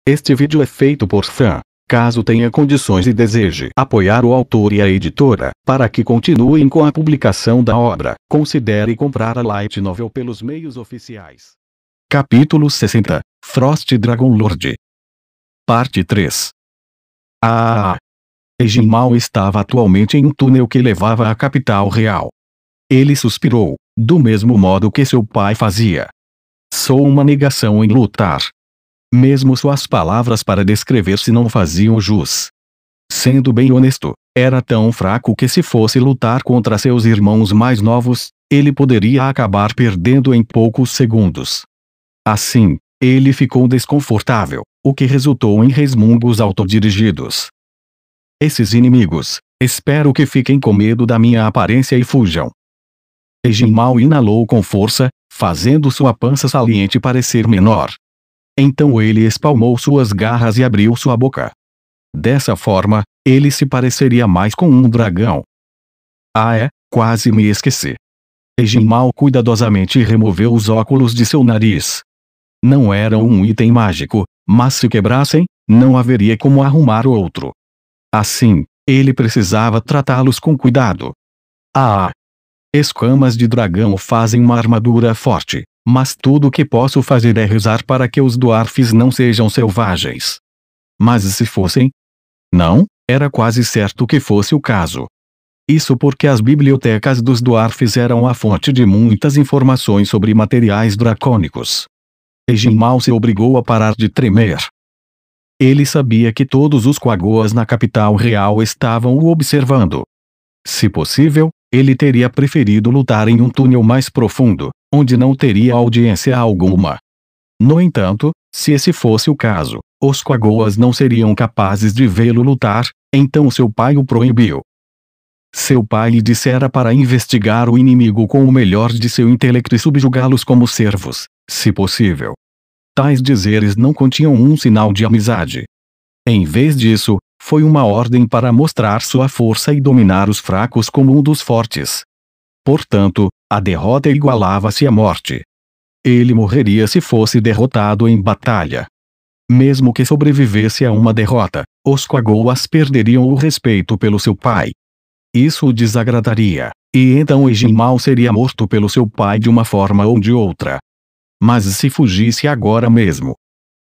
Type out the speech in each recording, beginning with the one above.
Este vídeo é feito por fã. Caso tenha condições e deseje apoiar o autor e a editora, para que continuem com a publicação da obra, considere comprar a Light Novel pelos meios oficiais. Capítulo 60, Frost Dragon Lord. Parte 3. Egin estava atualmente em um túnel que levava à capital real. Ele suspirou, do mesmo modo que seu pai fazia. Sou uma negação em lutar. Mesmo suas palavras para descrever-se não faziam jus. Sendo bem honesto, era tão fraco que se fosse lutar contra seus irmãos mais novos, ele poderia acabar perdendo em poucos segundos. Assim, ele ficou desconfortável, o que resultou em resmungos autodirigidos. Esses inimigos, espero que fiquem com medo da minha aparência e fujam. Egin inalou com força, fazendo sua pança saliente parecer menor. Então ele espalmou suas garras e abriu sua boca. Dessa forma, ele se pareceria mais com um dragão. Quase me esqueci. Egin cuidadosamente removeu os óculos de seu nariz. Não eram um item mágico, mas se quebrassem, não haveria como arrumar outro. Assim, ele precisava tratá-los com cuidado. Escamas de dragão fazem uma armadura forte, mas tudo o que posso fazer é rezar para que os dwarfs não sejam selvagens. Mas se fossem? Não, era quase certo que fosse o caso. Isso porque as bibliotecas dos dwarfs eram a fonte de muitas informações sobre materiais dracônicos. Egin se obrigou a parar de tremer. Ele sabia que todos os quagoas na capital real estavam o observando. Se possível, ele teria preferido lutar em um túnel mais profundo, onde não teria audiência alguma. No entanto, se esse fosse o caso, os quagoas não seriam capazes de vê-lo lutar, então seu pai o proibiu. Seu pai lhe dissera para investigar o inimigo com o melhor de seu intelecto e subjugá-los como servos, se possível. Tais dizeres não continham um sinal de amizade. Em vez disso, foi uma ordem para mostrar sua força e dominar os fracos como um dos fortes. Portanto, a derrota igualava-se à morte. Ele morreria se fosse derrotado em batalha. Mesmo que sobrevivesse a uma derrota, os quagoas perderiam o respeito pelo seu pai. Isso o desagradaria, e então Egin seria morto pelo seu pai de uma forma ou de outra. Mas se fugisse agora mesmo?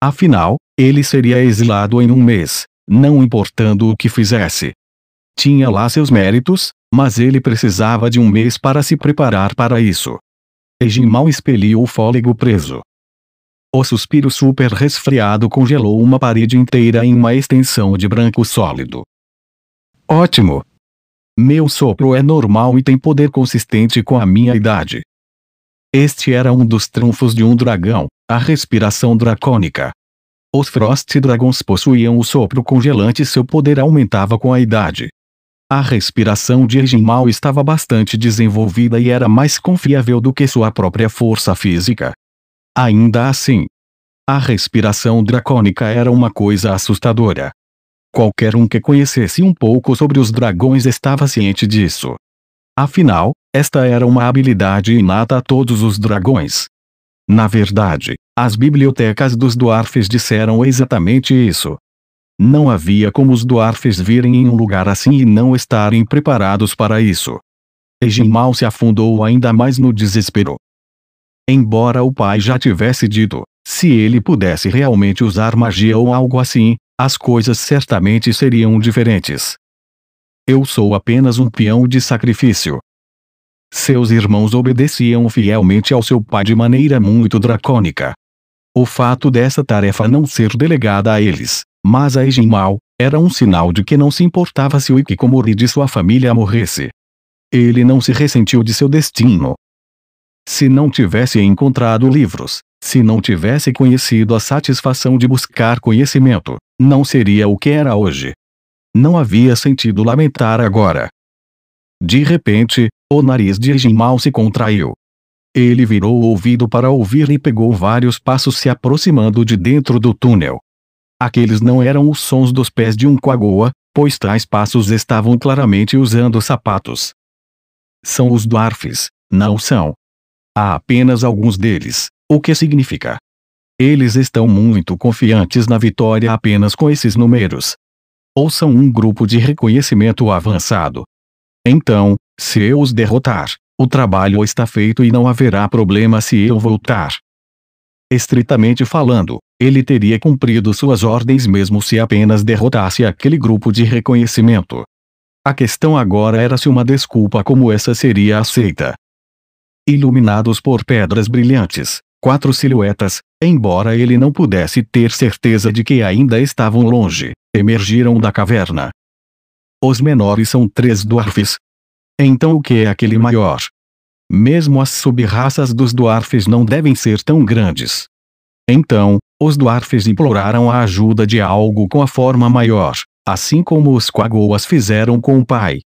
Afinal, ele seria exilado em um mês, não importando o que fizesse. Tinha lá seus méritos, mas ele precisava de um mês para se preparar para isso. Egin expeliu o fôlego preso. O suspiro super resfriado congelou uma parede inteira em uma extensão de branco sólido. Ótimo! Meu sopro é normal e tem poder consistente com a minha idade. Este era um dos trunfos de um dragão, a respiração dracônica. Os Frost Dragons possuíam o sopro congelante e seu poder aumentava com a idade. A respiração de Egin estava bastante desenvolvida e era mais confiável do que sua própria força física. Ainda assim, a respiração dracônica era uma coisa assustadora. Qualquer um que conhecesse um pouco sobre os dragões estava ciente disso. Afinal, esta era uma habilidade inata a todos os dragões. Na verdade, as bibliotecas dos dwarfs disseram exatamente isso. Não havia como os dwarfs virem em um lugar assim e não estarem preparados para isso. Egin se afundou ainda mais no desespero. Embora o pai já tivesse dito, se ele pudesse realmente usar magia ou algo assim, as coisas certamente seriam diferentes. Eu sou apenas um peão de sacrifício. Seus irmãos obedeciam fielmente ao seu pai de maneira muito dracônica. O fato dessa tarefa não ser delegada a eles, mas a Egin era um sinal de que não se importava se o hikikomori de sua família morresse. Ele não se ressentiu de seu destino. Se não tivesse encontrado livros, se não tivesse conhecido a satisfação de buscar conhecimento, não seria o que era hoje. Não havia sentido lamentar agora. De repente, o nariz de Egin se contraiu. Ele virou o ouvido para ouvir e pegou vários passos se aproximando de dentro do túnel. Aqueles não eram os sons dos pés de um quagoa, pois tais passos estavam claramente usando sapatos. São os dwarfs, não são? Há apenas alguns deles, o que significa? Eles estão muito confiantes na vitória apenas com esses números. Ou são um grupo de reconhecimento avançado. Então, se eu os derrotar, o trabalho está feito e não haverá problema se eu voltar. Estritamente falando, ele teria cumprido suas ordens mesmo se apenas derrotasse aquele grupo de reconhecimento. A questão agora era se uma desculpa como essa seria aceita. Iluminados por pedras brilhantes, 4 silhuetas, embora ele não pudesse ter certeza de que ainda estavam longe, emergiram da caverna. Os menores são 3 dwarfs. Então o que é aquele maior? Mesmo as sub-raças dos dwarfs não devem ser tão grandes. Então, os dwarfs imploraram a ajuda de algo com a forma maior, assim como os quagoas fizeram com o pai.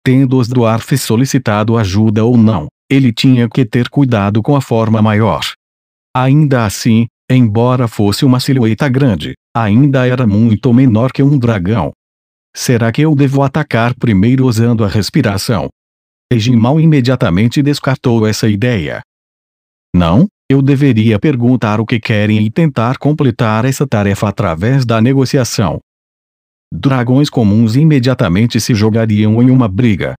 Tendo os dwarfs solicitado ajuda ou não, ele tinha que ter cuidado com a forma maior. Ainda assim, embora fosse uma silhueta grande, ainda era muito menor que um dragão. Será que eu devo atacar primeiro usando a respiração? Ejimmal imediatamente descartou essa ideia. Não, eu deveria perguntar o que querem e tentar completar essa tarefa através da negociação. Dragões comuns imediatamente se jogariam em uma briga.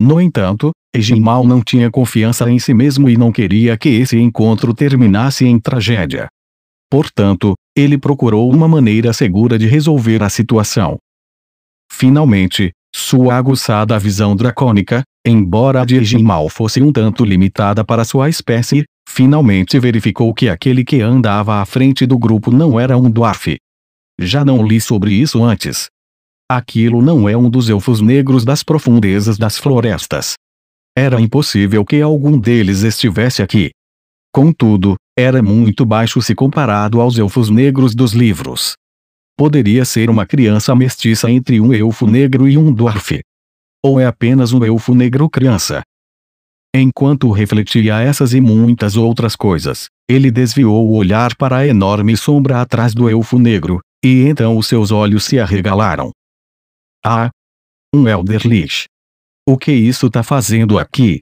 No entanto, Ejimmal não tinha confiança em si mesmo e não queria que esse encontro terminasse em tragédia. Portanto, ele procurou uma maneira segura de resolver a situação. Finalmente, sua aguçada visão dracônica, embora a de Ejimmal fosse um tanto limitada para sua espécie, finalmente verificou que aquele que andava à frente do grupo não era um dwarf. Já não li sobre isso antes. Aquilo não é um dos elfos negros das profundezas das florestas. Era impossível que algum deles estivesse aqui. Contudo, era muito baixo se comparado aos elfos negros dos livros. Poderia ser uma criança mestiça entre um elfo negro e um dwarf. Ou é apenas um elfo negro criança? Enquanto refletia essas e muitas outras coisas, ele desviou o olhar para a enorme sombra atrás do elfo negro, e então os seus olhos se arregalaram. Ah! Um Elder Lich. O que isso tá fazendo aqui?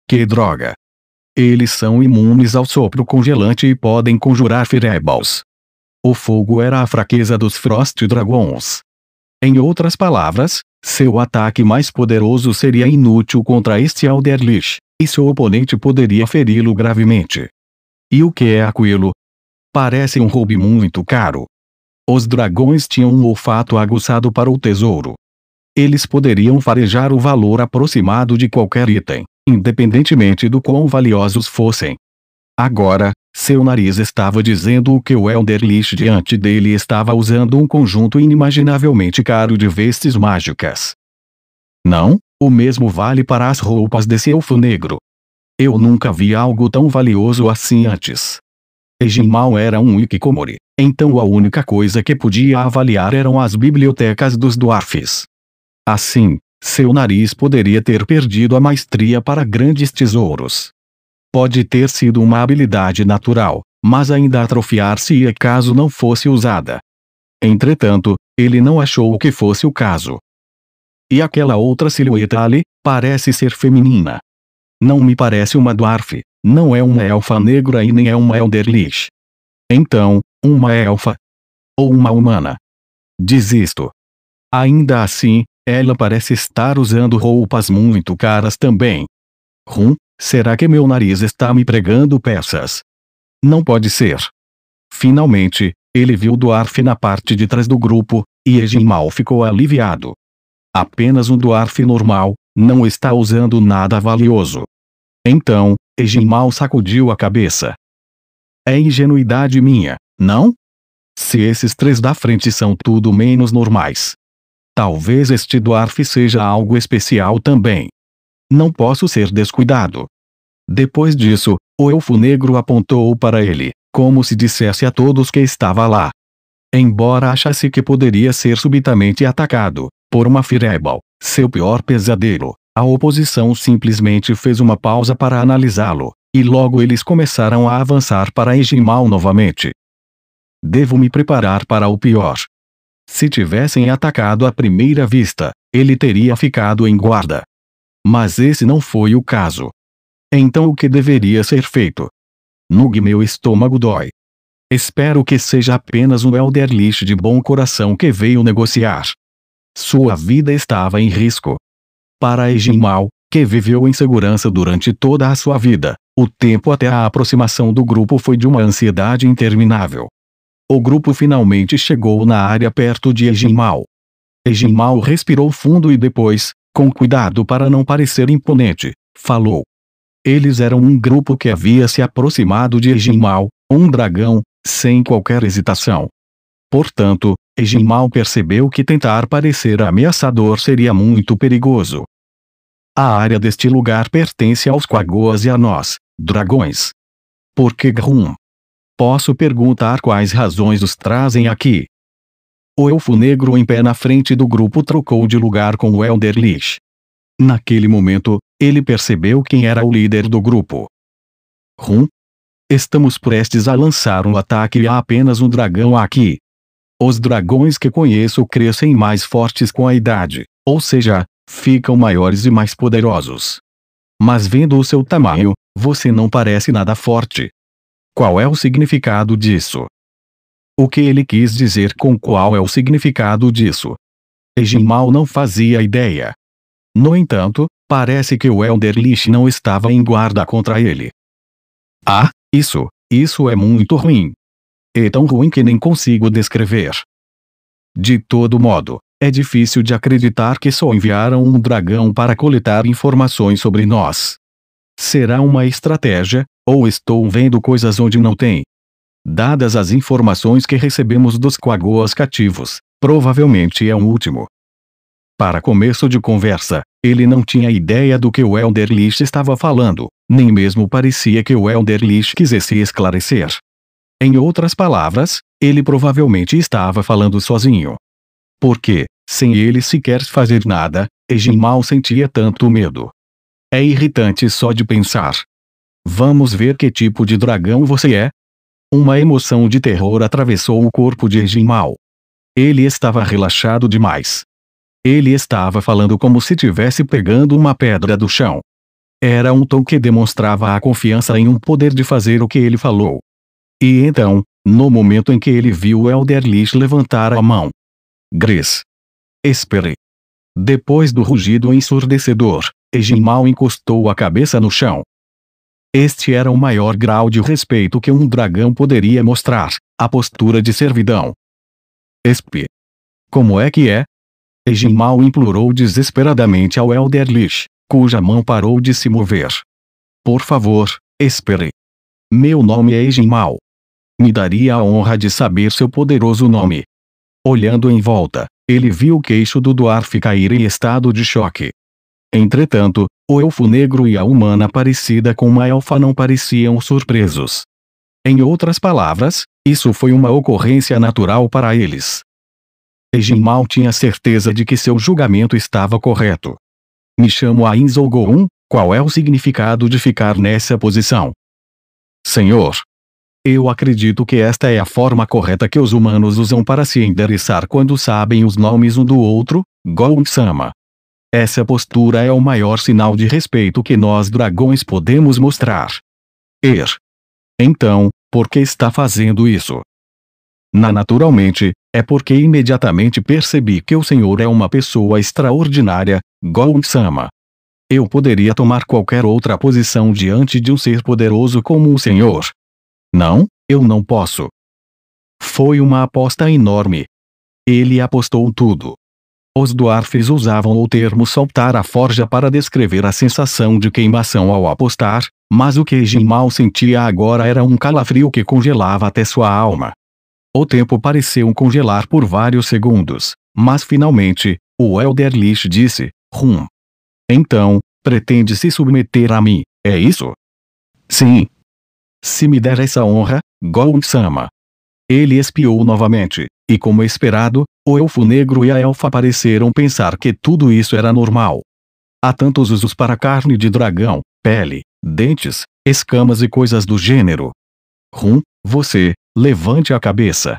Que droga! Eles são imunes ao sopro congelante e podem conjurar fireballs. O fogo era a fraqueza dos Frost Dragons. Em outras palavras, seu ataque mais poderoso seria inútil contra este Elder Lich, e seu oponente poderia feri-lo gravemente. E o que é aquilo? Parece um hobby muito caro. Os dragões tinham um olfato aguçado para o tesouro. Eles poderiam farejar o valor aproximado de qualquer item, independentemente do quão valiosos fossem. Agora, seu nariz estava dizendo que o Elder Lich diante dele estava usando um conjunto inimaginavelmente caro de vestes mágicas. Não, o mesmo vale para as roupas desse elfo negro. Eu nunca vi algo tão valioso assim antes. Ejimmal era um hikikomori, então a única coisa que podia avaliar eram as bibliotecas dos dwarfs. Assim, seu nariz poderia ter perdido a maestria para grandes tesouros. Pode ter sido uma habilidade natural, mas ainda atrofiar-se-ia caso não fosse usada. Entretanto, ele não achou que fosse o caso. E aquela outra silhueta ali, parece ser feminina. Não me parece uma dwarf, não é uma elfa negra e nem é uma Elder Lich. Então, uma elfa? Ou uma humana? Desisto. Ainda assim, ela parece estar usando roupas muito caras também. Será que meu nariz está me pregando peças? Não pode ser. Finalmente, ele viu o dwarf na parte de trás do grupo, e Ejimmal ficou aliviado. Apenas um dwarf normal, não está usando nada valioso. Então, Ejimmal sacudiu a cabeça. É ingenuidade minha, não? Se esses 3 da frente são tudo menos normais. Talvez este dwarf seja algo especial também. Não posso ser descuidado. Depois disso, o elfo negro apontou para ele, como se dissesse a todos que estava lá. Embora achasse que poderia ser subitamente atacado por uma fireball, seu pior pesadelo, a oposição simplesmente fez uma pausa para analisá-lo, e logo eles começaram a avançar para Ejimmal novamente. Devo me preparar para o pior. Se tivessem atacado à primeira vista, ele teria ficado em guarda. Mas esse não foi o caso. Então o que deveria ser feito? Nug, meu estômago dói. Espero que seja apenas um Elder Lich de bom coração que veio negociar. Sua vida estava em risco. Para Ejinmal, que viveu em segurança durante toda a sua vida, o tempo até a aproximação do grupo foi de uma ansiedade interminável. O grupo finalmente chegou na área perto de Ejinmal. Ejinmal respirou fundo e depois, com cuidado para não parecer imponente, falou. Eles eram um grupo que havia se aproximado de Ejinmal, um dragão, sem qualquer hesitação. Portanto, Ejinmal percebeu que tentar parecer ameaçador seria muito perigoso. A área deste lugar pertence aos Quagoas e a nós, dragões. Por que Grum? Posso perguntar quais razões os trazem aqui? O elfo negro em pé na frente do grupo trocou de lugar com o Elder Lich. Naquele momento, ele percebeu quem era o líder do grupo. Rum? Estamos prestes a lançar um ataque e há apenas um dragão aqui. Os dragões que conheço crescem mais fortes com a idade, ou seja, ficam maiores e mais poderosos. Mas vendo o seu tamanho, você não parece nada forte. Qual é o significado disso? O que ele quis dizer com qual é o significado disso? Ejinmal não fazia ideia. No entanto, parece que o Elder Lich não estava em guarda contra ele. Ah, isso é muito ruim. É tão ruim que nem consigo descrever. De todo modo, é difícil de acreditar que só enviaram um dragão para coletar informações sobre nós. Será uma estratégia, ou estou vendo coisas onde não tem? Dadas as informações que recebemos dos Quagoas cativos, provavelmente é um último. Para começo de conversa, ele não tinha ideia do que o Elder Lich estava falando, nem mesmo parecia que o Elder Lich quisesse esclarecer. Em outras palavras, ele provavelmente estava falando sozinho. Porque, sem ele sequer fazer nada, Ejinmal sentia tanto medo. É irritante só de pensar. Vamos ver que tipo de dragão você é? Uma emoção de terror atravessou o corpo de Ejinmal. Ele estava relaxado demais. Ele estava falando como se tivesse pegando uma pedra do chão. Era um tom que demonstrava a confiança em um poder de fazer o que ele falou. E então, no momento em que ele viu o Elder Lich levantar a mão. Gris. Espere. Depois do rugido ensurdecedor, Ejinmal encostou a cabeça no chão. Este era o maior grau de respeito que um dragão poderia mostrar, a postura de servidão. Espe. Como é que é? Ejinmal implorou desesperadamente ao Elder Lich, cuja mão parou de se mover. Por favor, espere. Meu nome é Ejinmal. Me daria a honra de saber seu poderoso nome. Olhando em volta, ele viu o queixo do dwarf cair em estado de choque. Entretanto, o elfo negro e a humana parecida com uma elfa não pareciam surpresos. Em outras palavras, isso foi uma ocorrência natural para eles. Ejinmal tinha certeza de que seu julgamento estava correto. Me chamo Ain Zolgoun, qual é o significado de ficar nessa posição? Senhor. Eu acredito que esta é a forma correta que os humanos usam para se endereçar quando sabem os nomes um do outro, Goun-sama. Essa postura é o maior sinal de respeito que nós dragões podemos mostrar. Então, por que está fazendo isso? Naturalmente, é porque imediatamente percebi que o senhor é uma pessoa extraordinária, Goun-sama. Eu poderia tomar qualquer outra posição diante de um ser poderoso como o senhor. Não, eu não posso. Foi uma aposta enorme. Ele apostou tudo. Os dwarfs usavam o termo saltar a forja para descrever a sensação de queimação ao apostar, mas o que Ejinmal sentia agora era um calafrio que congelava até sua alma. O tempo pareceu congelar por vários segundos, mas finalmente, o Elder Lich disse, Então, pretende se submeter a mim, é isso? Sim. Se me der essa honra, Goun-sama. Ele espiou novamente, e como esperado, o elfo negro e a elfa pareceram pensar que tudo isso era normal. Há tantos usos para carne de dragão, pele, dentes, escamas e coisas do gênero. Você, levante a cabeça.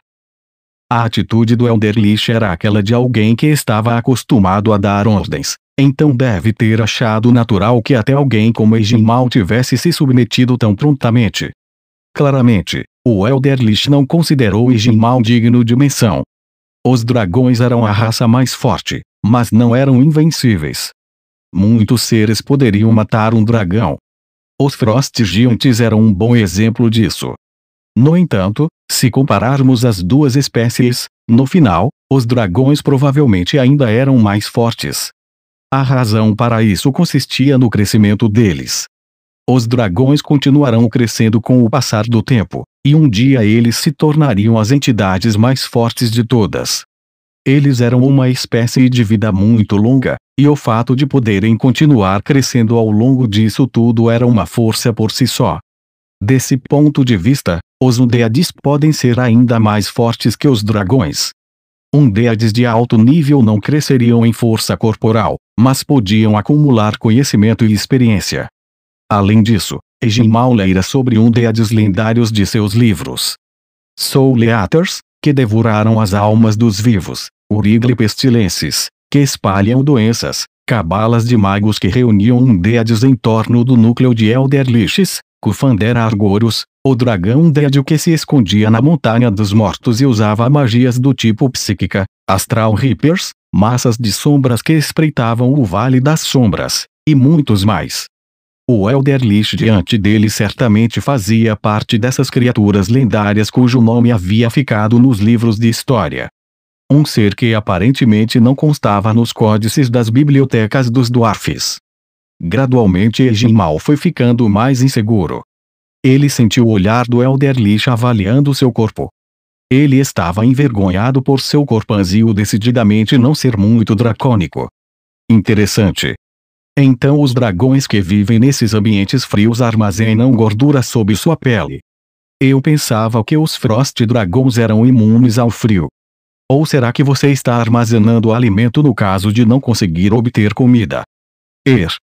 A atitude do Elder Lich era aquela de alguém que estava acostumado a dar ordens, então deve ter achado natural que até alguém como Ejinmal tivesse se submetido tão prontamente. Claramente, O Elderlich não considerou Ejinmal digno de menção. Os dragões eram a raça mais forte, mas não eram invencíveis. Muitos seres poderiam matar um dragão. Os Frost Giants eram um bom exemplo disso. No entanto, se compararmos as duas espécies, no final, os dragões provavelmente ainda eram mais fortes. A razão para isso consistia no crescimento deles. Os dragões continuarão crescendo com o passar do tempo, e um dia eles se tornariam as entidades mais fortes de todas. Eles eram uma espécie de vida muito longa, e o fato de poderem continuar crescendo ao longo disso tudo era uma força por si só. Desse ponto de vista, os Undeads podem ser ainda mais fortes que os dragões. Undeads de alto nível não cresceriam em força corporal, mas podiam acumular conhecimento e experiência. Além disso, Ejinmal lera sobre Undeads lendários de seus livros. Soul Eaters, que devoraram as almas dos vivos, Urigli Pestilenses, que espalham doenças, cabalas de magos que reuniam Undeads em torno do núcleo de Elderliches, Kufander Argorus, o dragão Undead que se escondia na Montanha dos Mortos e usava magias do tipo psíquica, Astral Reapers, massas de sombras que espreitavam o Vale das Sombras, e muitos mais. O Elderlich diante dele certamente fazia parte dessas criaturas lendárias cujo nome havia ficado nos livros de história. Um ser que aparentemente não constava nos códices das bibliotecas dos Dwarfs. Gradualmente Ejinmal foi ficando mais inseguro. Ele sentiu o olhar do Elderlich avaliando seu corpo. Ele estava envergonhado por seu corpanzil decididamente não ser muito dracônico. Interessante. Então os dragões que vivem nesses ambientes frios armazenam gordura sob sua pele. Eu pensava que os Frost Dragons eram imunes ao frio. Ou será que você está armazenando alimento no caso de não conseguir obter comida?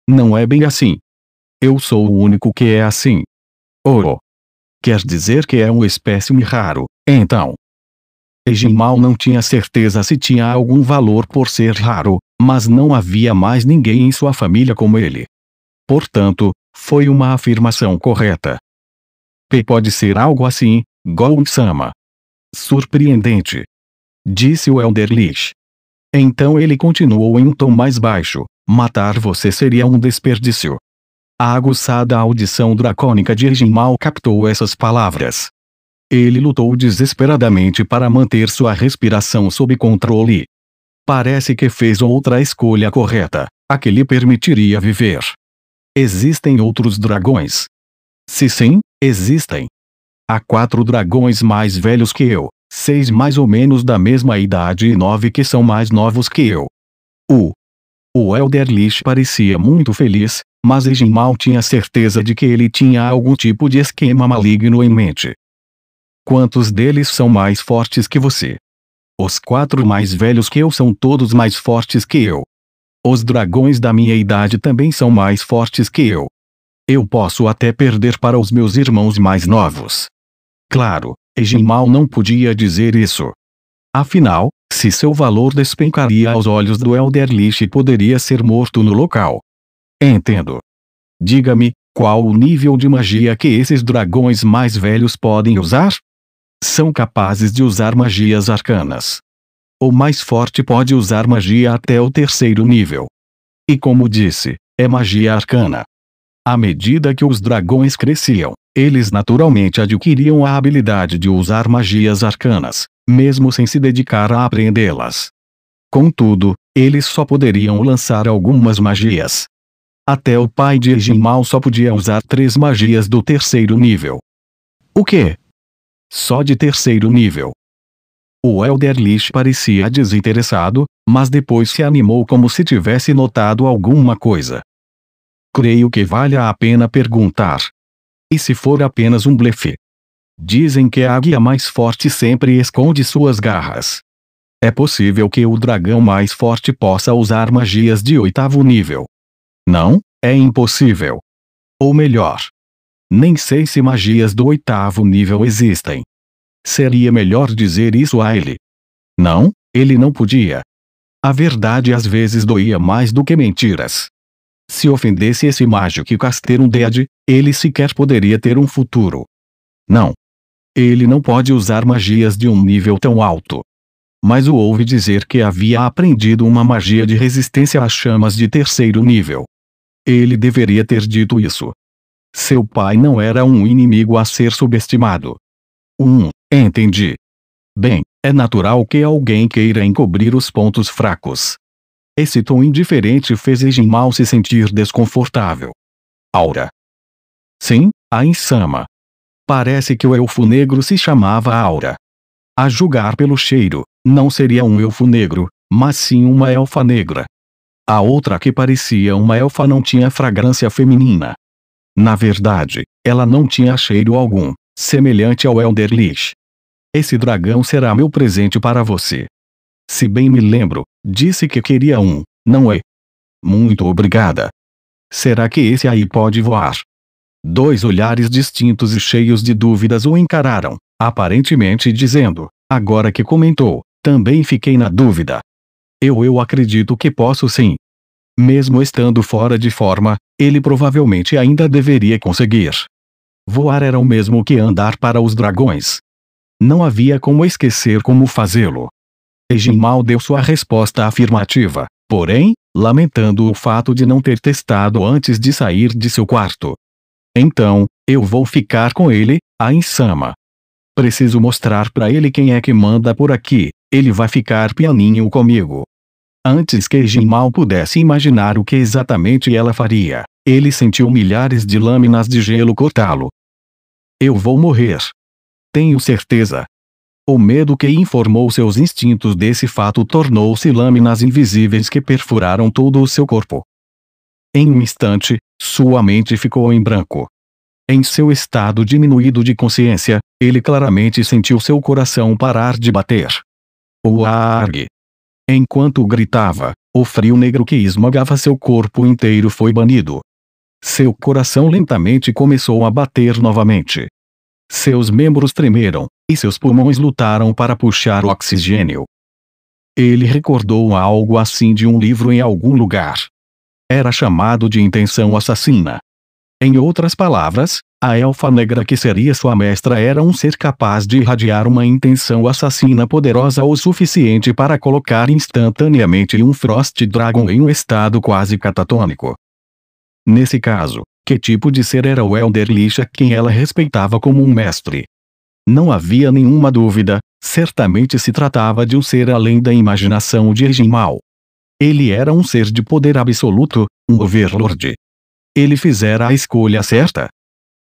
Não é bem assim. Eu sou o único que é assim. Oh. Quer dizer que é um espécime raro, então. Ejinmal não tinha certeza se tinha algum valor por ser raro, mas não havia mais ninguém em sua família como ele. Portanto, foi uma afirmação correta. Pode ser algo assim, Gound-sama. Surpreendente. Disse o Elderlich. Então ele continuou em um tom mais baixo. Matar você seria um desperdício. A aguçada audição dracônica de Ejinmal captou essas palavras. Ele lutou desesperadamente para manter sua respiração sob controle. Parece que fez outra escolha correta, a que lhe permitiria viver. Existem outros dragões? Se sim, existem. Há 4 dragões mais velhos que eu, 6 mais ou menos da mesma idade e 9 que são mais novos que eu. O Elderlich parecia muito feliz, mas Ejinmal tinha certeza de que ele tinha algum tipo de esquema maligno em mente. Quantos deles são mais fortes que você? Os 4 mais velhos que eu são todos mais fortes que eu. Os dragões da minha idade também são mais fortes que eu. Eu posso até perder para os meus irmãos mais novos. Claro, Ejinmal não podia dizer isso. Afinal, se seu valor despencaria aos olhos do Elderlich poderia ser morto no local. Entendo. Diga-me, qual o nível de magia que esses dragões mais velhos podem usar? São capazes de usar magias arcanas. O mais forte pode usar magia até o 3º nível. E como disse, é magia arcana. À medida que os dragões cresciam, eles naturalmente adquiriam a habilidade de usar magias arcanas, mesmo sem se dedicar a aprendê-las. Contudo, eles só poderiam lançar algumas magias. Até o pai de Ejinmal só podia usar 3 magias do 3º nível. O quê? Só de 3º nível. O Elderlich parecia desinteressado, mas depois se animou como se tivesse notado alguma coisa. Creio que vale a pena perguntar. E se for apenas um blefe? Dizem que a águia mais forte sempre esconde suas garras. É possível que o dragão mais forte possa usar magias de 8º nível. Não, é impossível. Ou melhor, nem sei se magias do 8º nível existem. Seria melhor dizer isso a ele. Não, ele não podia. A verdade às vezes doía mais do que mentiras. Se ofendesse esse mágico Caster Undead, ele sequer poderia ter um futuro. Não. Ele não pode usar magias de um nível tão alto. Mas o ouvi dizer que havia aprendido uma magia de resistência às chamas de terceiro nível. Ele deveria ter dito isso. Seu pai não era um inimigo a ser subestimado. Entendi. Bem, é natural que alguém queira encobrir os pontos fracos. Esse tom indiferente fez Ejinmal se sentir desconfortável. Aura. Sim, a Insama. Parece que o elfo negro se chamava Aura. A julgar pelo cheiro, não seria um elfo negro, mas sim uma elfa negra. A outra que parecia uma elfa não tinha fragrância feminina. Na verdade, ela não tinha cheiro algum, semelhante ao Elderlich. Esse dragão será meu presente para você. Se bem me lembro, disse que queria um, não é? Muito obrigada. Será que esse aí pode voar? 2 olhares distintos e cheios de dúvidas o encararam, aparentemente dizendo, agora que comentou, também fiquei na dúvida. Eu acredito que posso sim. Mesmo estando fora de forma, ele provavelmente ainda deveria conseguir. Voar era o mesmo que andar para os dragões. Não havia como esquecer como fazê-lo. Ejinmal deu sua resposta afirmativa, porém, lamentando o fato de não ter testado antes de sair de seu quarto. Então, eu vou ficar com ele, a Insama. Preciso mostrar para ele quem é que manda por aqui, ele vai ficar pianinho comigo. Antes que Ejinmal pudesse imaginar o que exatamente ela faria, ele sentiu milhares de lâminas de gelo cortá-lo. Eu vou morrer. Tenho certeza. O medo que informou seus instintos desse fato tornou-se lâminas invisíveis que perfuraram todo o seu corpo. Em um instante, sua mente ficou em branco. Em seu estado diminuído de consciência, ele claramente sentiu seu coração parar de bater. Uarg! Enquanto gritava, o frio negro que esmagava seu corpo inteiro foi banido. Seu coração lentamente começou a bater novamente. Seus membros tremeram, e seus pulmões lutaram para puxar o oxigênio. Ele recordou algo assim de um livro em algum lugar. Era chamado de intenção assassina. Em outras palavras, a elfa negra que seria sua mestra era um ser capaz de irradiar uma intenção assassina poderosa o suficiente para colocar instantaneamente um Frost Dragon em um estado quase catatônico. Nesse caso, que tipo de ser era o Elderlich a quem ela respeitava como um mestre? Não havia nenhuma dúvida, certamente se tratava de um ser além da imaginação de Ejinmal. Ele era um ser de poder absoluto, um overlord. Ele fizera a escolha certa.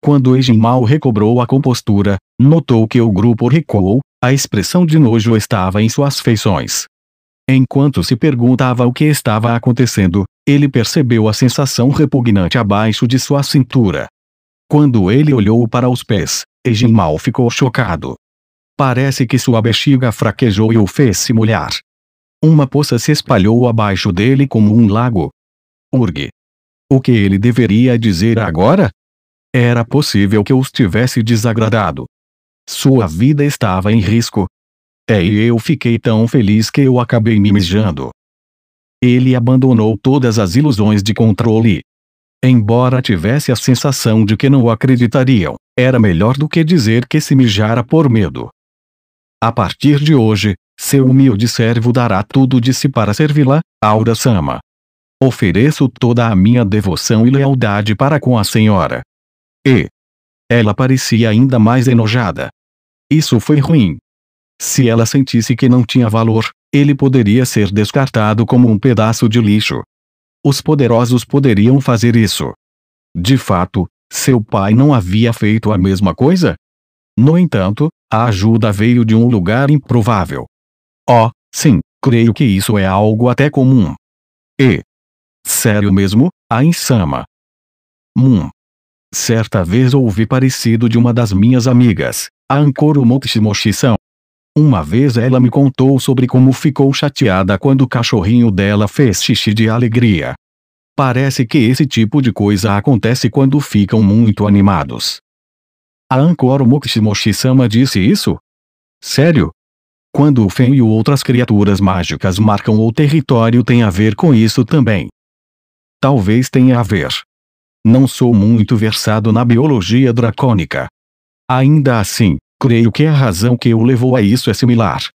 Quando Ejinmal recobrou a compostura, notou que o grupo recuou, a expressão de nojo estava em suas feições. Enquanto se perguntava o que estava acontecendo, ele percebeu a sensação repugnante abaixo de sua cintura. Quando ele olhou para os pés, Ejinmal ficou chocado. Parece que sua bexiga fraquejou e o fez se molhar. Uma poça se espalhou abaixo dele como um lago. Urg! O que ele deveria dizer agora? Era possível que os tivesse desagradado. Sua vida estava em risco. E eu fiquei tão feliz que eu acabei me mijando. Ele abandonou todas as ilusões de controle. Embora tivesse a sensação de que não o acreditariam, era melhor do que dizer que se mijara por medo. A partir de hoje, seu humilde servo dará tudo de si para servi-la, Aura-sama. Ofereço toda a minha devoção e lealdade para com a senhora. E ela parecia ainda mais enojada. Isso foi ruim. Se ela sentisse que não tinha valor, ele poderia ser descartado como um pedaço de lixo. Os poderosos poderiam fazer isso. De fato, seu pai não havia feito a mesma coisa? No entanto, a ajuda veio de um lugar improvável. Oh, sim, creio que isso é algo até comum. E sério mesmo, a Insama. Certa vez ouvi parecido de uma das minhas amigas, a Ankoro Motsimoshi-san. Uma vez ela me contou sobre como ficou chateada quando o cachorrinho dela fez xixi de alegria. Parece que esse tipo de coisa acontece quando ficam muito animados. A Ankoro Motsimoshi-sama disse isso? Sério? Quando o Fen e outras criaturas mágicas marcam o território tem a ver com isso também. Talvez tenha a ver. Não sou muito versado na biologia dracônica. Ainda assim, Creio que a razão que o levou a isso é similar.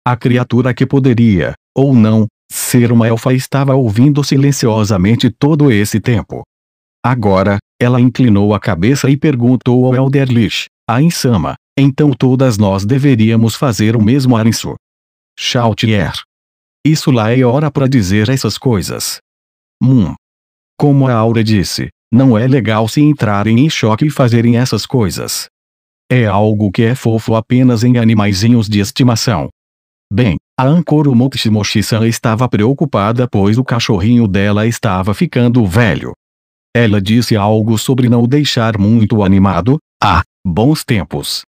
A criatura que poderia, ou não, ser uma elfa estava ouvindo silenciosamente todo esse tempo. Agora, ela inclinou a cabeça e perguntou ao Elderlich, a insama, então todas nós deveríamos fazer o mesmo, Arinso. Chautier. Isso lá é hora para dizer essas coisas. Como a Aura disse, não é legal se entrarem em choque e fazerem essas coisas. É algo que é fofo apenas em animaizinhos de estimação. Bem, a Ankoro Mochimochi-san estava preocupada pois o cachorrinho dela estava ficando velho. Ela disse algo sobre não o deixar muito animado. Bons tempos.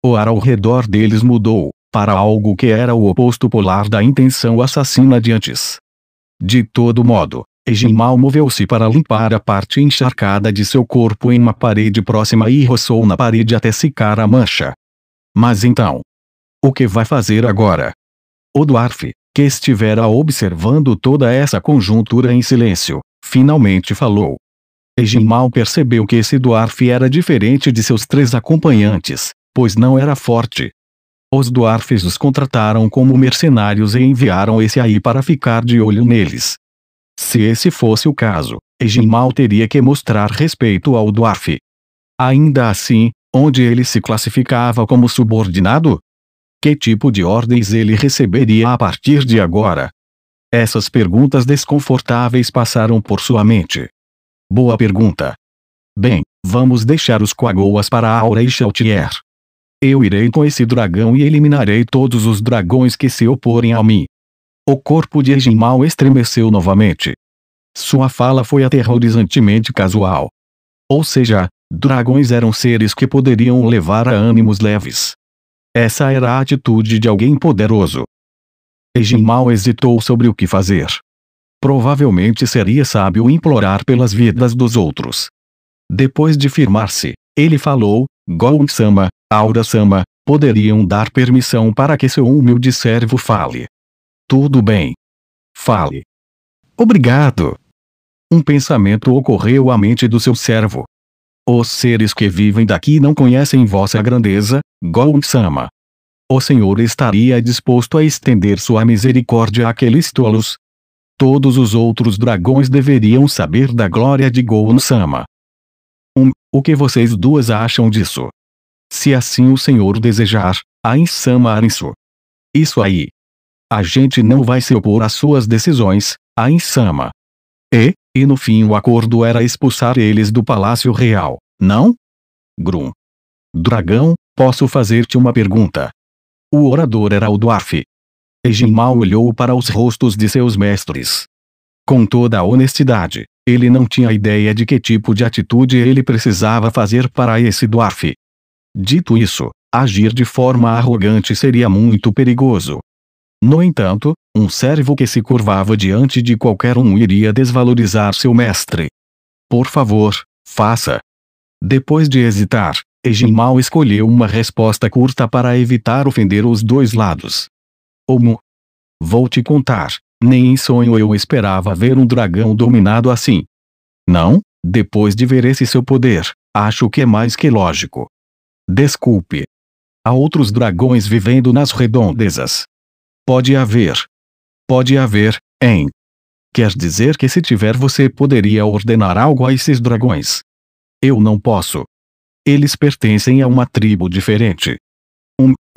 O ar ao redor deles mudou, para algo que era o oposto polar da intenção assassina de antes. De todo modo, Ejinmal moveu-se para limpar a parte encharcada de seu corpo em uma parede próxima e roçou na parede até secar a mancha. Mas então, o que vai fazer agora? O dwarf, que estivera observando toda essa conjuntura em silêncio, finalmente falou. Ejinmal percebeu que esse dwarf era diferente de seus 3 acompanhantes, pois não era forte. Os dwarfs os contrataram como mercenários e enviaram esse aí para ficar de olho neles. Se esse fosse o caso, Ejinmal teria que mostrar respeito ao dwarf. Ainda assim, onde ele se classificava como subordinado? Que tipo de ordens ele receberia a partir de agora? Essas perguntas desconfortáveis passaram por sua mente. Boa pergunta. Bem, vamos deixar os Quagoas para Aura e Chautier. Eu irei com esse dragão e eliminarei todos os dragões que se oporem a mim. O corpo de Ejinmal estremeceu novamente. Sua fala foi aterrorizantemente casual. Ou seja, dragões eram seres que poderiam levar a ânimos leves. Essa era a atitude de alguém poderoso. Ejinmal hesitou sobre o que fazer. Provavelmente seria sábio implorar pelas vidas dos outros. Depois de firmar-se, ele falou, Gon-sama, Aura-sama, poderiam dar permissão para que seu humilde servo fale. Tudo bem. Fale. Obrigado. Um pensamento ocorreu à mente do seu servo. Os seres que vivem daqui não conhecem vossa grandeza, Gon-sama. O Senhor estaria disposto a estender sua misericórdia àqueles tolos? Todos os outros dragões deveriam saber da glória de Gon-sama. O que vocês duas acham disso? Se assim o Senhor desejar, a insama Arinso. Isso aí. A gente não vai se opor às suas decisões, a insama. E no fim o acordo era expulsar eles do Palácio Real, não? Grum. Dragão, posso fazer-te uma pergunta? O orador era o dwarf. Ejinmal olhou para os rostos de seus mestres. Com toda a honestidade, ele não tinha ideia de que tipo de atitude ele precisava fazer para esse dwarf. Dito isso, agir de forma arrogante seria muito perigoso. No entanto, um servo que se curvava diante de qualquer um iria desvalorizar seu mestre. Por favor, faça. Depois de hesitar, Ejinmal escolheu uma resposta curta para evitar ofender os dois lados. Vou te contar, nem em sonho eu esperava ver um dragão dominado assim. Não, depois de ver esse seu poder, acho que é mais que lógico. Desculpe. Há outros dragões vivendo nas redondezas. Pode haver, hein? Quer dizer que se tiver você poderia ordenar algo a esses dragões? Eu não posso. Eles pertencem a uma tribo diferente.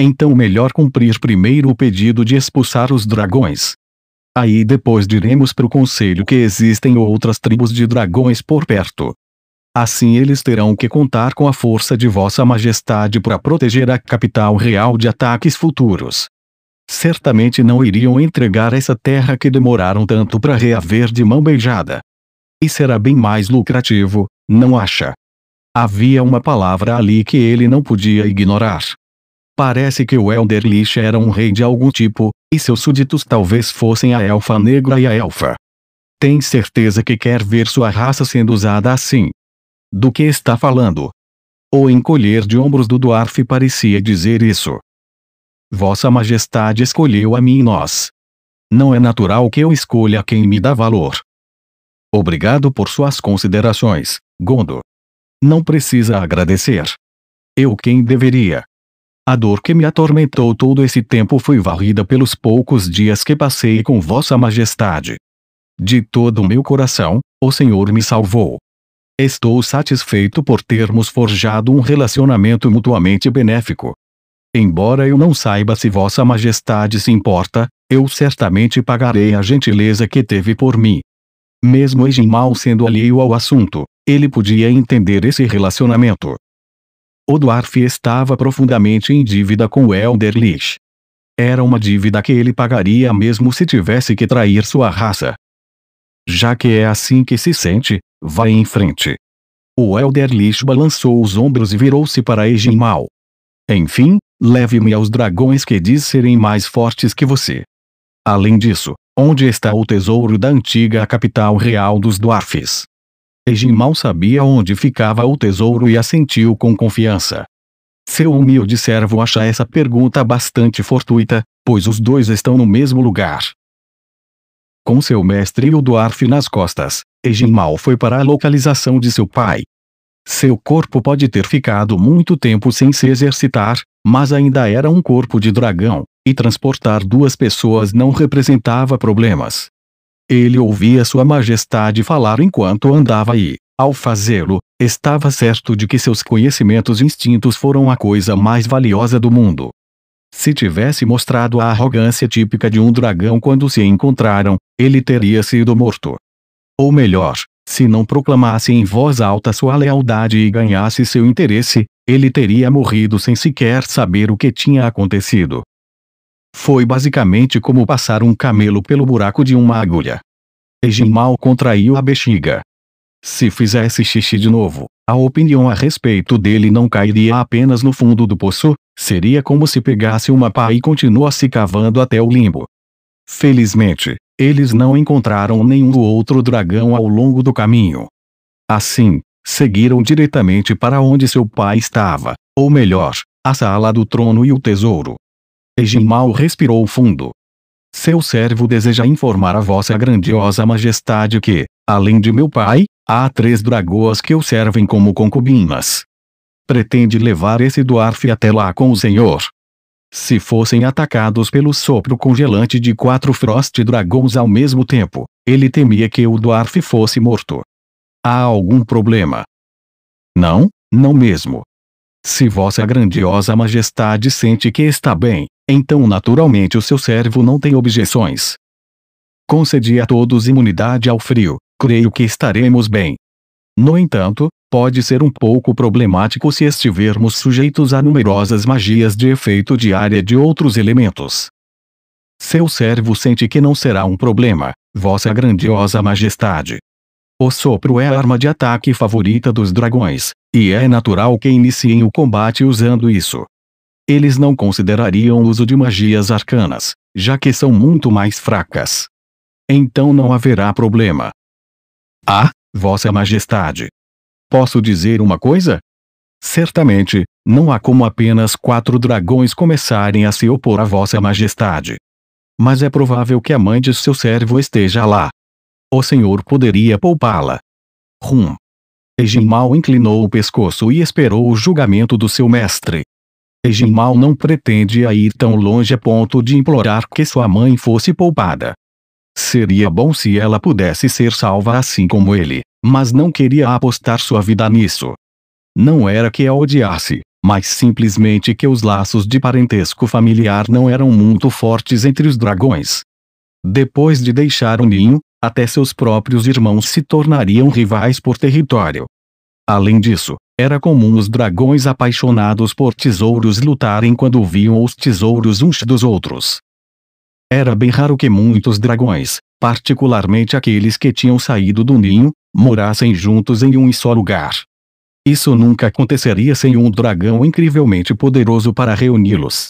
Então melhor cumprir primeiro o pedido de expulsar os dragões. Aí depois diremos para o conselho que existem outras tribos de dragões por perto. Assim eles terão que contar com a força de Vossa Majestade para proteger a capital real de ataques futuros. Certamente não iriam entregar essa terra que demoraram tanto para reaver de mão beijada. E será bem mais lucrativo, não acha? Havia uma palavra ali que ele não podia ignorar. Parece que o Elderlich era um rei de algum tipo, e seus súditos talvez fossem a Elfa Negra e a Elfa. Tem certeza que quer ver sua raça sendo usada assim? Do que está falando? O encolher de ombros do dwarf parecia dizer isso. Vossa Majestade escolheu a mim e nós. Não é natural que eu escolha quem me dá valor. Obrigado por suas considerações, Gondo. Não precisa agradecer. Eu quem deveria. A dor que me atormentou todo esse tempo foi varrida pelos poucos dias que passei com Vossa Majestade. De todo o meu coração, o Senhor me salvou. Estou satisfeito por termos forjado um relacionamento mutuamente benéfico. Embora eu não saiba se Vossa Majestade se importa, eu certamente pagarei a gentileza que teve por mim. Mesmo Ejinmal sendo alheio ao assunto, ele podia entender esse relacionamento. O dwarf estava profundamente em dívida com o Elder Lish. Era uma dívida que ele pagaria mesmo se tivesse que trair sua raça. Já que é assim que se sente, vá em frente. O Elder Lish balançou os ombros e virou-se para Ejinmal. Enfim, leve-me aos dragões que diz serem mais fortes que você. Além disso, onde está o tesouro da antiga capital real dos dwarfs? Ejinmal sabia onde ficava o tesouro e assentiu com confiança. Seu humilde servo acha essa pergunta bastante fortuita, pois os dois estão no mesmo lugar. Com seu mestre e o dwarf nas costas, Ejinmal foi para a localização de seu pai. Seu corpo pode ter ficado muito tempo sem se exercitar, mas ainda era um corpo de dragão, e transportar duas pessoas não representava problemas. Ele ouvia Sua Majestade falar enquanto andava e, ao fazê-lo, estava certo de que seus conhecimentos e instintos foram a coisa mais valiosa do mundo. Se tivesse mostrado a arrogância típica de um dragão quando se encontraram, ele teria sido morto. Ou melhor, se não proclamasse em voz alta sua lealdade e ganhasse seu interesse, ele teria morrido sem sequer saber o que tinha acontecido. Foi basicamente como passar um camelo pelo buraco de uma agulha. Ejinmal contraiu a bexiga. Se fizesse xixi de novo, a opinião a respeito dele não cairia apenas no fundo do poço, seria como se pegasse uma pá e continuasse cavando até o limbo. Felizmente, eles não encontraram nenhum outro dragão ao longo do caminho. Assim, seguiram diretamente para onde seu pai estava, ou melhor, a sala do trono e o tesouro. Ejinmal respirou fundo. Seu servo deseja informar a Vossa Grandiosa Majestade que, além de meu pai, há 3 dragoas que o servem como concubinas. Pretende levar esse dwarf até lá com o senhor. Se fossem atacados pelo sopro congelante de 4 Frost Dragons ao mesmo tempo, ele temia que o dwarf fosse morto. Há algum problema? Não, não mesmo. Se Vossa Grandiosa Majestade sente que está bem, então naturalmente o seu servo não tem objeções. Concedi a todos imunidade ao frio, creio que estaremos bem. No entanto, pode ser um pouco problemático se estivermos sujeitos a numerosas magias de efeito diária de outros elementos. Seu servo sente que não será um problema, Vossa Grandiosa Majestade. O sopro é a arma de ataque favorita dos dragões, e é natural que iniciem o combate usando isso. Eles não considerariam o uso de magias arcanas, já que são muito mais fracas. Então não haverá problema. Ah, Vossa Majestade. Posso dizer uma coisa? Certamente, não há como apenas 4 dragões começarem a se opor a Vossa Majestade. Mas é provável que a mãe de seu servo esteja lá. O senhor poderia poupá-la. Ejinmal inclinou o pescoço e esperou o julgamento do seu mestre. Ejinmal não pretende ir tão longe a ponto de implorar que sua mãe fosse poupada. Seria bom se ela pudesse ser salva assim como ele, mas não queria apostar sua vida nisso. Não era que a odiasse, mas simplesmente que os laços de parentesco familiar não eram muito fortes entre os dragões. Depois de deixar o ninho, até seus próprios irmãos se tornariam rivais por território. Além disso, era comum os dragões apaixonados por tesouros lutarem quando viam os tesouros uns dos outros. Era bem raro que muitos dragões, particularmente aqueles que tinham saído do ninho, morassem juntos em um só lugar. Isso nunca aconteceria sem um dragão incrivelmente poderoso para reuni-los.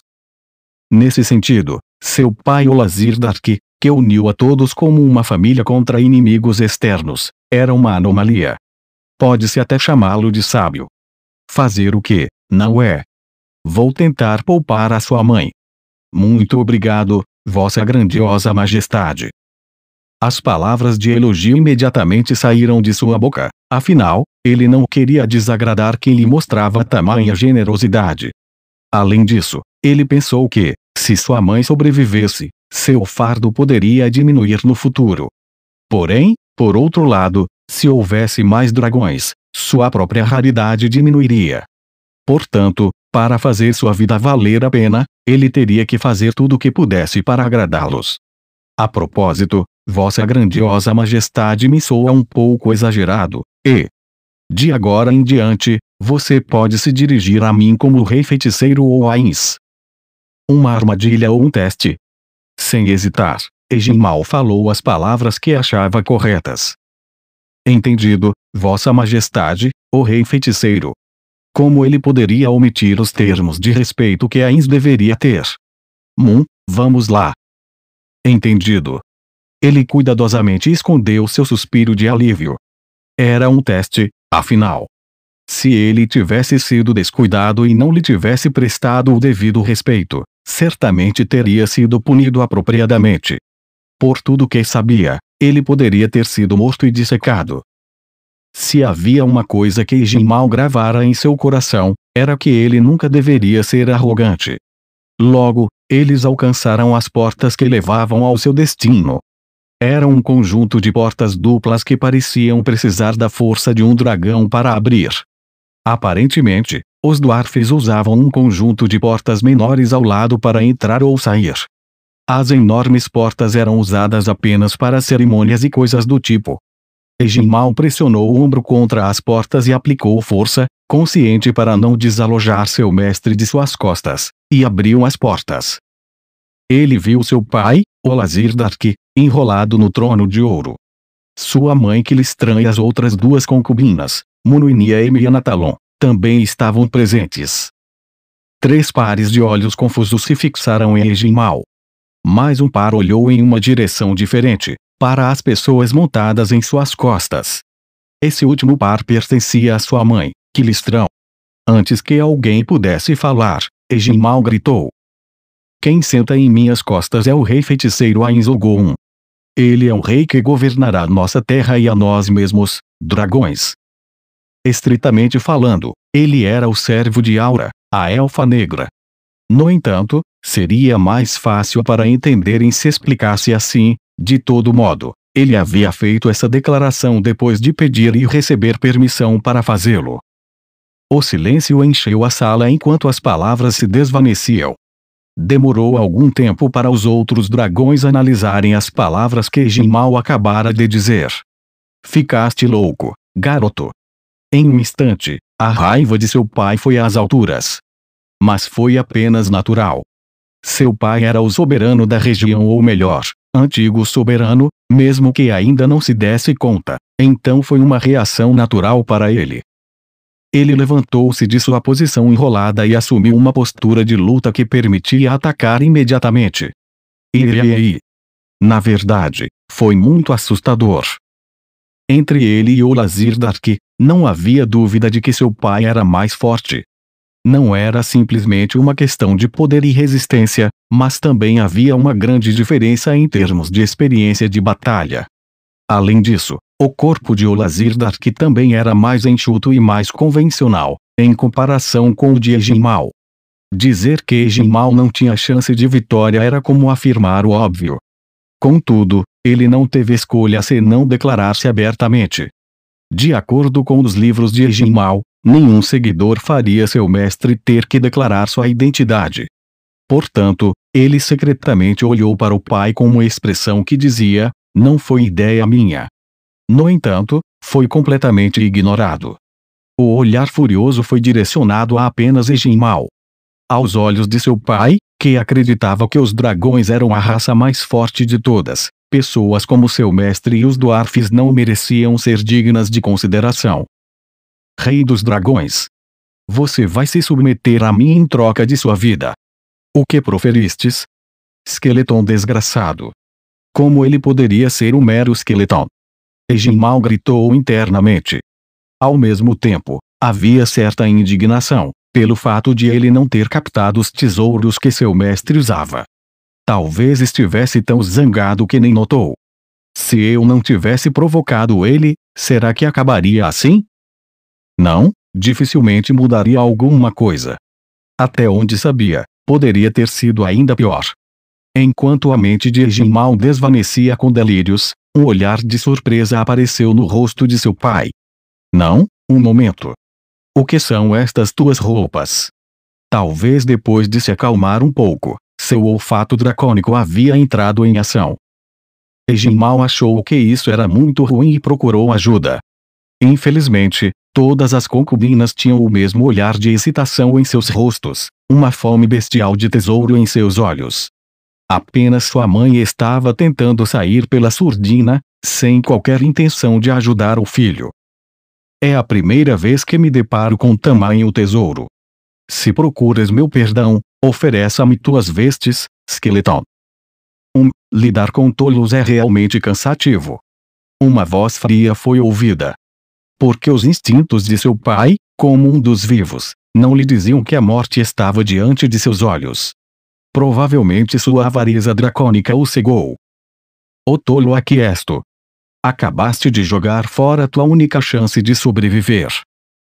Nesse sentido, seu pai Olazir Dark, que uniu a todos como uma família contra inimigos externos, era uma anomalia. Pode-se até chamá-lo de sábio. Fazer o que, não é? Vou tentar poupar a sua mãe. Muito obrigado, Vossa Grandiosa Majestade. As palavras de elogio imediatamente saíram de sua boca, afinal, ele não queria desagradar quem lhe mostrava tamanha generosidade. Além disso, ele pensou que, se sua mãe sobrevivesse, seu fardo poderia diminuir no futuro. Porém, por outro lado, se houvesse mais dragões, sua própria raridade diminuiria. Portanto, para fazer sua vida valer a pena, ele teria que fazer tudo o que pudesse para agradá-los. A propósito, Vossa Grandiosa Majestade me soa um pouco exagerado, e, de agora em diante, você pode se dirigir a mim como Rei Feiticeiro ou Ains. Uma armadilha ou um teste? Sem hesitar, Egin-Mal falou as palavras que achava corretas. Entendido, Vossa Majestade, o Rei Feiticeiro. Como ele poderia omitir os termos de respeito que Ains deveria ter? Vamos lá. Entendido. Ele cuidadosamente escondeu seu suspiro de alívio. Era um teste, afinal. Se ele tivesse sido descuidado e não lhe tivesse prestado o devido respeito, certamente teria sido punido apropriadamente. Por tudo que sabia, ele poderia ter sido morto e dissecado. Se havia uma coisa que Egin-Mal gravara em seu coração, era que ele nunca deveria ser arrogante. Logo, eles alcançaram as portas que levavam ao seu destino. Era um conjunto de portas duplas que pareciam precisar da força de um dragão para abrir. Aparentemente, os dwarfs usavam um conjunto de portas menores ao lado para entrar ou sair. As enormes portas eram usadas apenas para cerimônias e coisas do tipo. Egin-Mal pressionou o ombro contra as portas e aplicou força, consciente para não desalojar seu mestre de suas costas, e abriu as portas. Ele viu seu pai, Olazir Dark, enrolado no trono de ouro. Sua mãe Kilistran e as outras duas concubinas, Munuinia e Mianatalon, também estavam presentes. 3 pares de olhos confusos se fixaram em Egin-Mal. Mais um par olhou em uma direção diferente, para as pessoas montadas em suas costas. Esse último par pertencia à sua mãe, Kilistran. Antes que alguém pudesse falar, Egin-Mal gritou: "Quem senta em minhas costas é o Rei Feiticeiro Ains Ogoun. Ele é o rei que governará nossa terra e a nós mesmos, dragões." Estritamente falando, ele era o servo de Aura, a Elfa Negra. No entanto, seria mais fácil para entenderem se explicasse assim. De todo modo, ele havia feito essa declaração depois de pedir e receber permissão para fazê-lo. O silêncio encheu a sala enquanto as palavras se desvaneciam. Demorou algum tempo para os outros dragões analisarem as palavras que Egin-Mal acabara de dizer. "Ficaste louco, garoto." Em um instante, a raiva de seu pai foi às alturas. Mas foi apenas natural. Seu pai era o soberano da região, ou melhor, antigo soberano, mesmo que ainda não se desse conta, então foi uma reação natural para ele. Ele levantou-se de sua posição enrolada e assumiu uma postura de luta que permitia atacar imediatamente. Na verdade, foi muito assustador. Entre ele e Olazir Dark, não havia dúvida de que seu pai era mais forte. Não era simplesmente uma questão de poder e resistência, mas também havia uma grande diferença em termos de experiência de batalha. Além disso, o corpo de Olazir Dark também era mais enxuto e mais convencional, em comparação com o de Egin-Mal. Dizer que Egin-Mal não tinha chance de vitória era como afirmar o óbvio. Contudo, ele não teve escolha senão declarar-se abertamente. De acordo com os livros de Egin-Mal, nenhum seguidor faria seu mestre ter que declarar sua identidade. Portanto, ele secretamente olhou para o pai com uma expressão que dizia: "Não foi ideia minha." No entanto, foi completamente ignorado. O olhar furioso foi direcionado a apenas Egin-Mal. Aos olhos de seu pai, que acreditava que os dragões eram a raça mais forte de todas, pessoas como seu mestre e os dwarfs não mereciam ser dignas de consideração. "Rei dos dragões. Você vai se submeter a mim em troca de sua vida. O que proferistes? Esqueleton desgraçado. Como ele poderia ser um mero esqueleton?" Egin-Mal gritou internamente. Ao mesmo tempo, havia certa indignação, pelo fato de ele não ter captado os tesouros que seu mestre usava. Talvez estivesse tão zangado que nem notou. Se eu não tivesse provocado ele, será que acabaria assim? Não, dificilmente mudaria alguma coisa. até onde sabia, poderia ter sido ainda pior. Enquanto a mente de Ejinmal desvanecia com delírios, um olhar de surpresa apareceu no rosto de seu pai. Não, um momento. O que são estas tuas roupas? Talvez depois de se acalmar um pouco, seu olfato dracônico havia entrado em ação. Ejinmal achou que isso era muito ruim e procurou ajuda. Infelizmente, todas as concubinas tinham o mesmo olhar de excitação em seus rostos, uma fome bestial de tesouro em seus olhos. Apenas sua mãe estava tentando sair pela surdina, sem qualquer intenção de ajudar o filho. É a primeira vez que me deparo com tamanho tesouro. Se procuras meu perdão, ofereça-me tuas vestes, Skeleton. Lidar com tolos é realmente cansativo. Uma voz fria foi ouvida. Porque os instintos de seu pai, como um dos vivos, não lhe diziam que a morte estava diante de seus olhos. Provavelmente sua avareza dracônica o cegou. Ô tolo aquiesto! Acabaste de jogar fora tua única chance de sobreviver.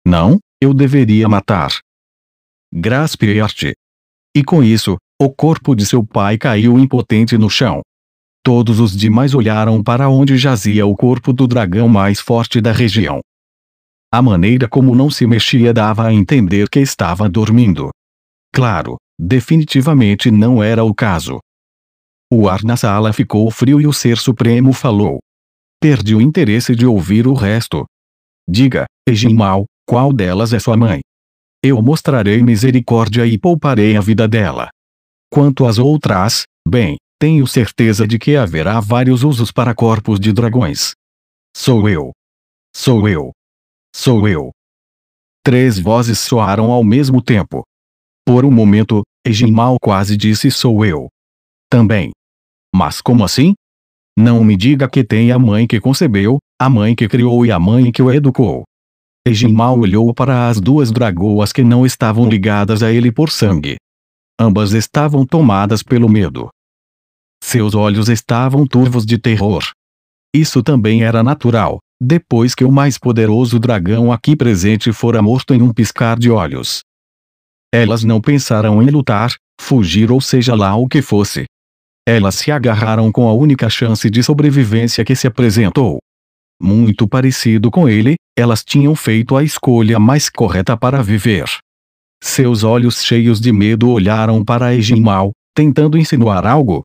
Não, eu deveria matar. Grasperte. E com isso, o corpo de seu pai caiu impotente no chão. Todos os demais olharam para onde jazia o corpo do dragão mais forte da região. A maneira como não se mexia dava a entender que estava dormindo. Claro, definitivamente não era o caso. O ar na sala ficou frio e o Ser Supremo falou. Perdi o interesse de ouvir o resto. Diga, Ejinmal, qual delas é sua mãe? Eu mostrarei misericórdia e pouparei a vida dela. Quanto às outras, bem, tenho certeza de que haverá vários usos para corpos de dragões. Sou eu. Sou eu. Sou eu. 3 vozes soaram ao mesmo tempo. Por um momento, Ejinmal quase disse sou eu. Também. Mas como assim? Não me diga que tem a mãe que concebeu, a mãe que criou e a mãe que o educou. Ejinmal olhou para as 2 dragoas que não estavam ligadas a ele por sangue. Ambas estavam tomadas pelo medo. Seus olhos estavam turvos de terror. Isso também era natural, depois que o mais poderoso dragão aqui presente fora morto em um piscar de olhos. Elas não pensaram em lutar, fugir ou seja lá o que fosse. Elas se agarraram com a única chance de sobrevivência que se apresentou. Muito parecido com ele, elas tinham feito a escolha mais correta para viver. Seus olhos cheios de medo olharam para Ejinmal, tentando insinuar algo.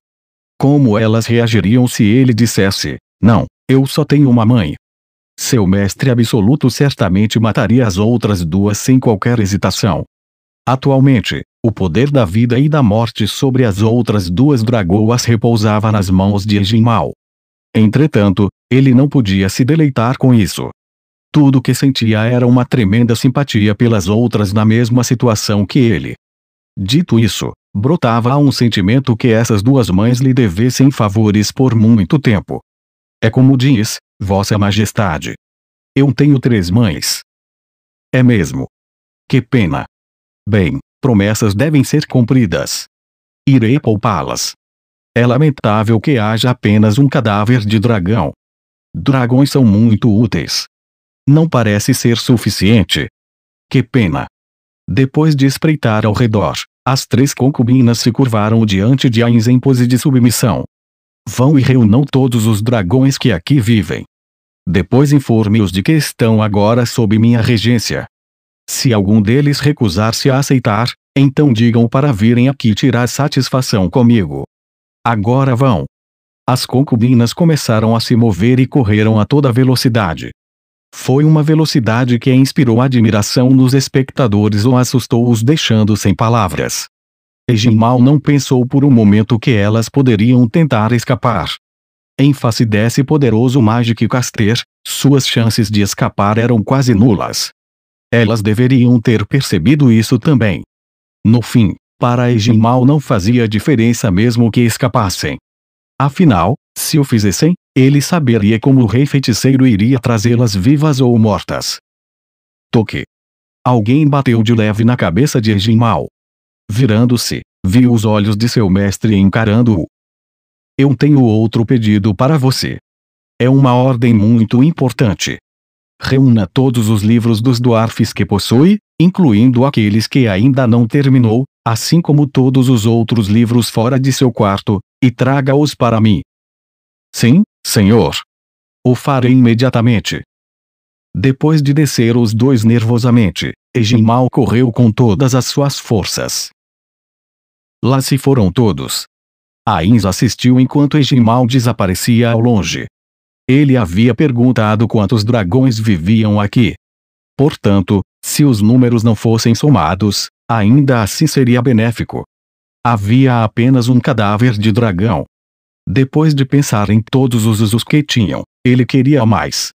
Como elas reagiriam se ele dissesse, não, eu só tenho uma mãe? Seu mestre absoluto certamente mataria as outras 2 sem qualquer hesitação. Atualmente, o poder da vida e da morte sobre as outras 2 dragoas repousava nas mãos de Ejinmal. Entretanto, ele não podia se deleitar com isso. Tudo que sentia era uma tremenda simpatia pelas outras na mesma situação que ele. Dito isso, brotava um sentimento que essas 2 mães lhe devessem favores por muito tempo. É como diz, Vossa Majestade. Eu tenho 3 mães. É mesmo. Que pena. Bem, promessas devem ser cumpridas. Irei poupá-las. É lamentável que haja apenas um cadáver de dragão. Dragões são muito úteis. Não parece ser suficiente. Que pena. Depois de espreitar ao redor, as 3 concubinas se curvaram diante de Ainz em pose de submissão. Vão e reúnam todos os dragões que aqui vivem. Depois informe-os de que estão agora sob minha regência. Se algum deles recusar-se a aceitar, então digam para virem aqui tirar satisfação comigo. Agora vão. As concubinas começaram a se mover e correram a toda velocidade. Foi uma velocidade que inspirou admiração nos espectadores ou assustou-os deixando sem palavras. Ejinmal não pensou por um momento que elas poderiam tentar escapar. Em face desse poderoso Magic Caster, suas chances de escapar eram quase nulas. Elas deveriam ter percebido isso também. No fim, para Ejinmal não fazia diferença mesmo que escapassem. Afinal, se o fizessem, ele saberia como o rei feiticeiro iria trazê-las vivas ou mortas. Toque. Alguém bateu de leve na cabeça de Ejinmal. Virando-se, viu os olhos de seu mestre encarando-o. Eu tenho outro pedido para você. É uma ordem muito importante. Reúna todos os livros dos dwarfs que possui, incluindo aqueles que ainda não terminou, assim como todos os outros livros fora de seu quarto, e traga-os para mim. Sim, senhor. O farei imediatamente. Depois de descer os dois nervosamente, Egimal correu com todas as suas forças. Lá se foram todos. Ainz assistiu enquanto Egimal desaparecia ao longe. Ele havia perguntado quantos dragões viviam aqui. Portanto, se os números não fossem somados, ainda assim seria benéfico. Havia apenas um cadáver de dragão. Depois de pensar em todos os usos que tinham, ele queria mais.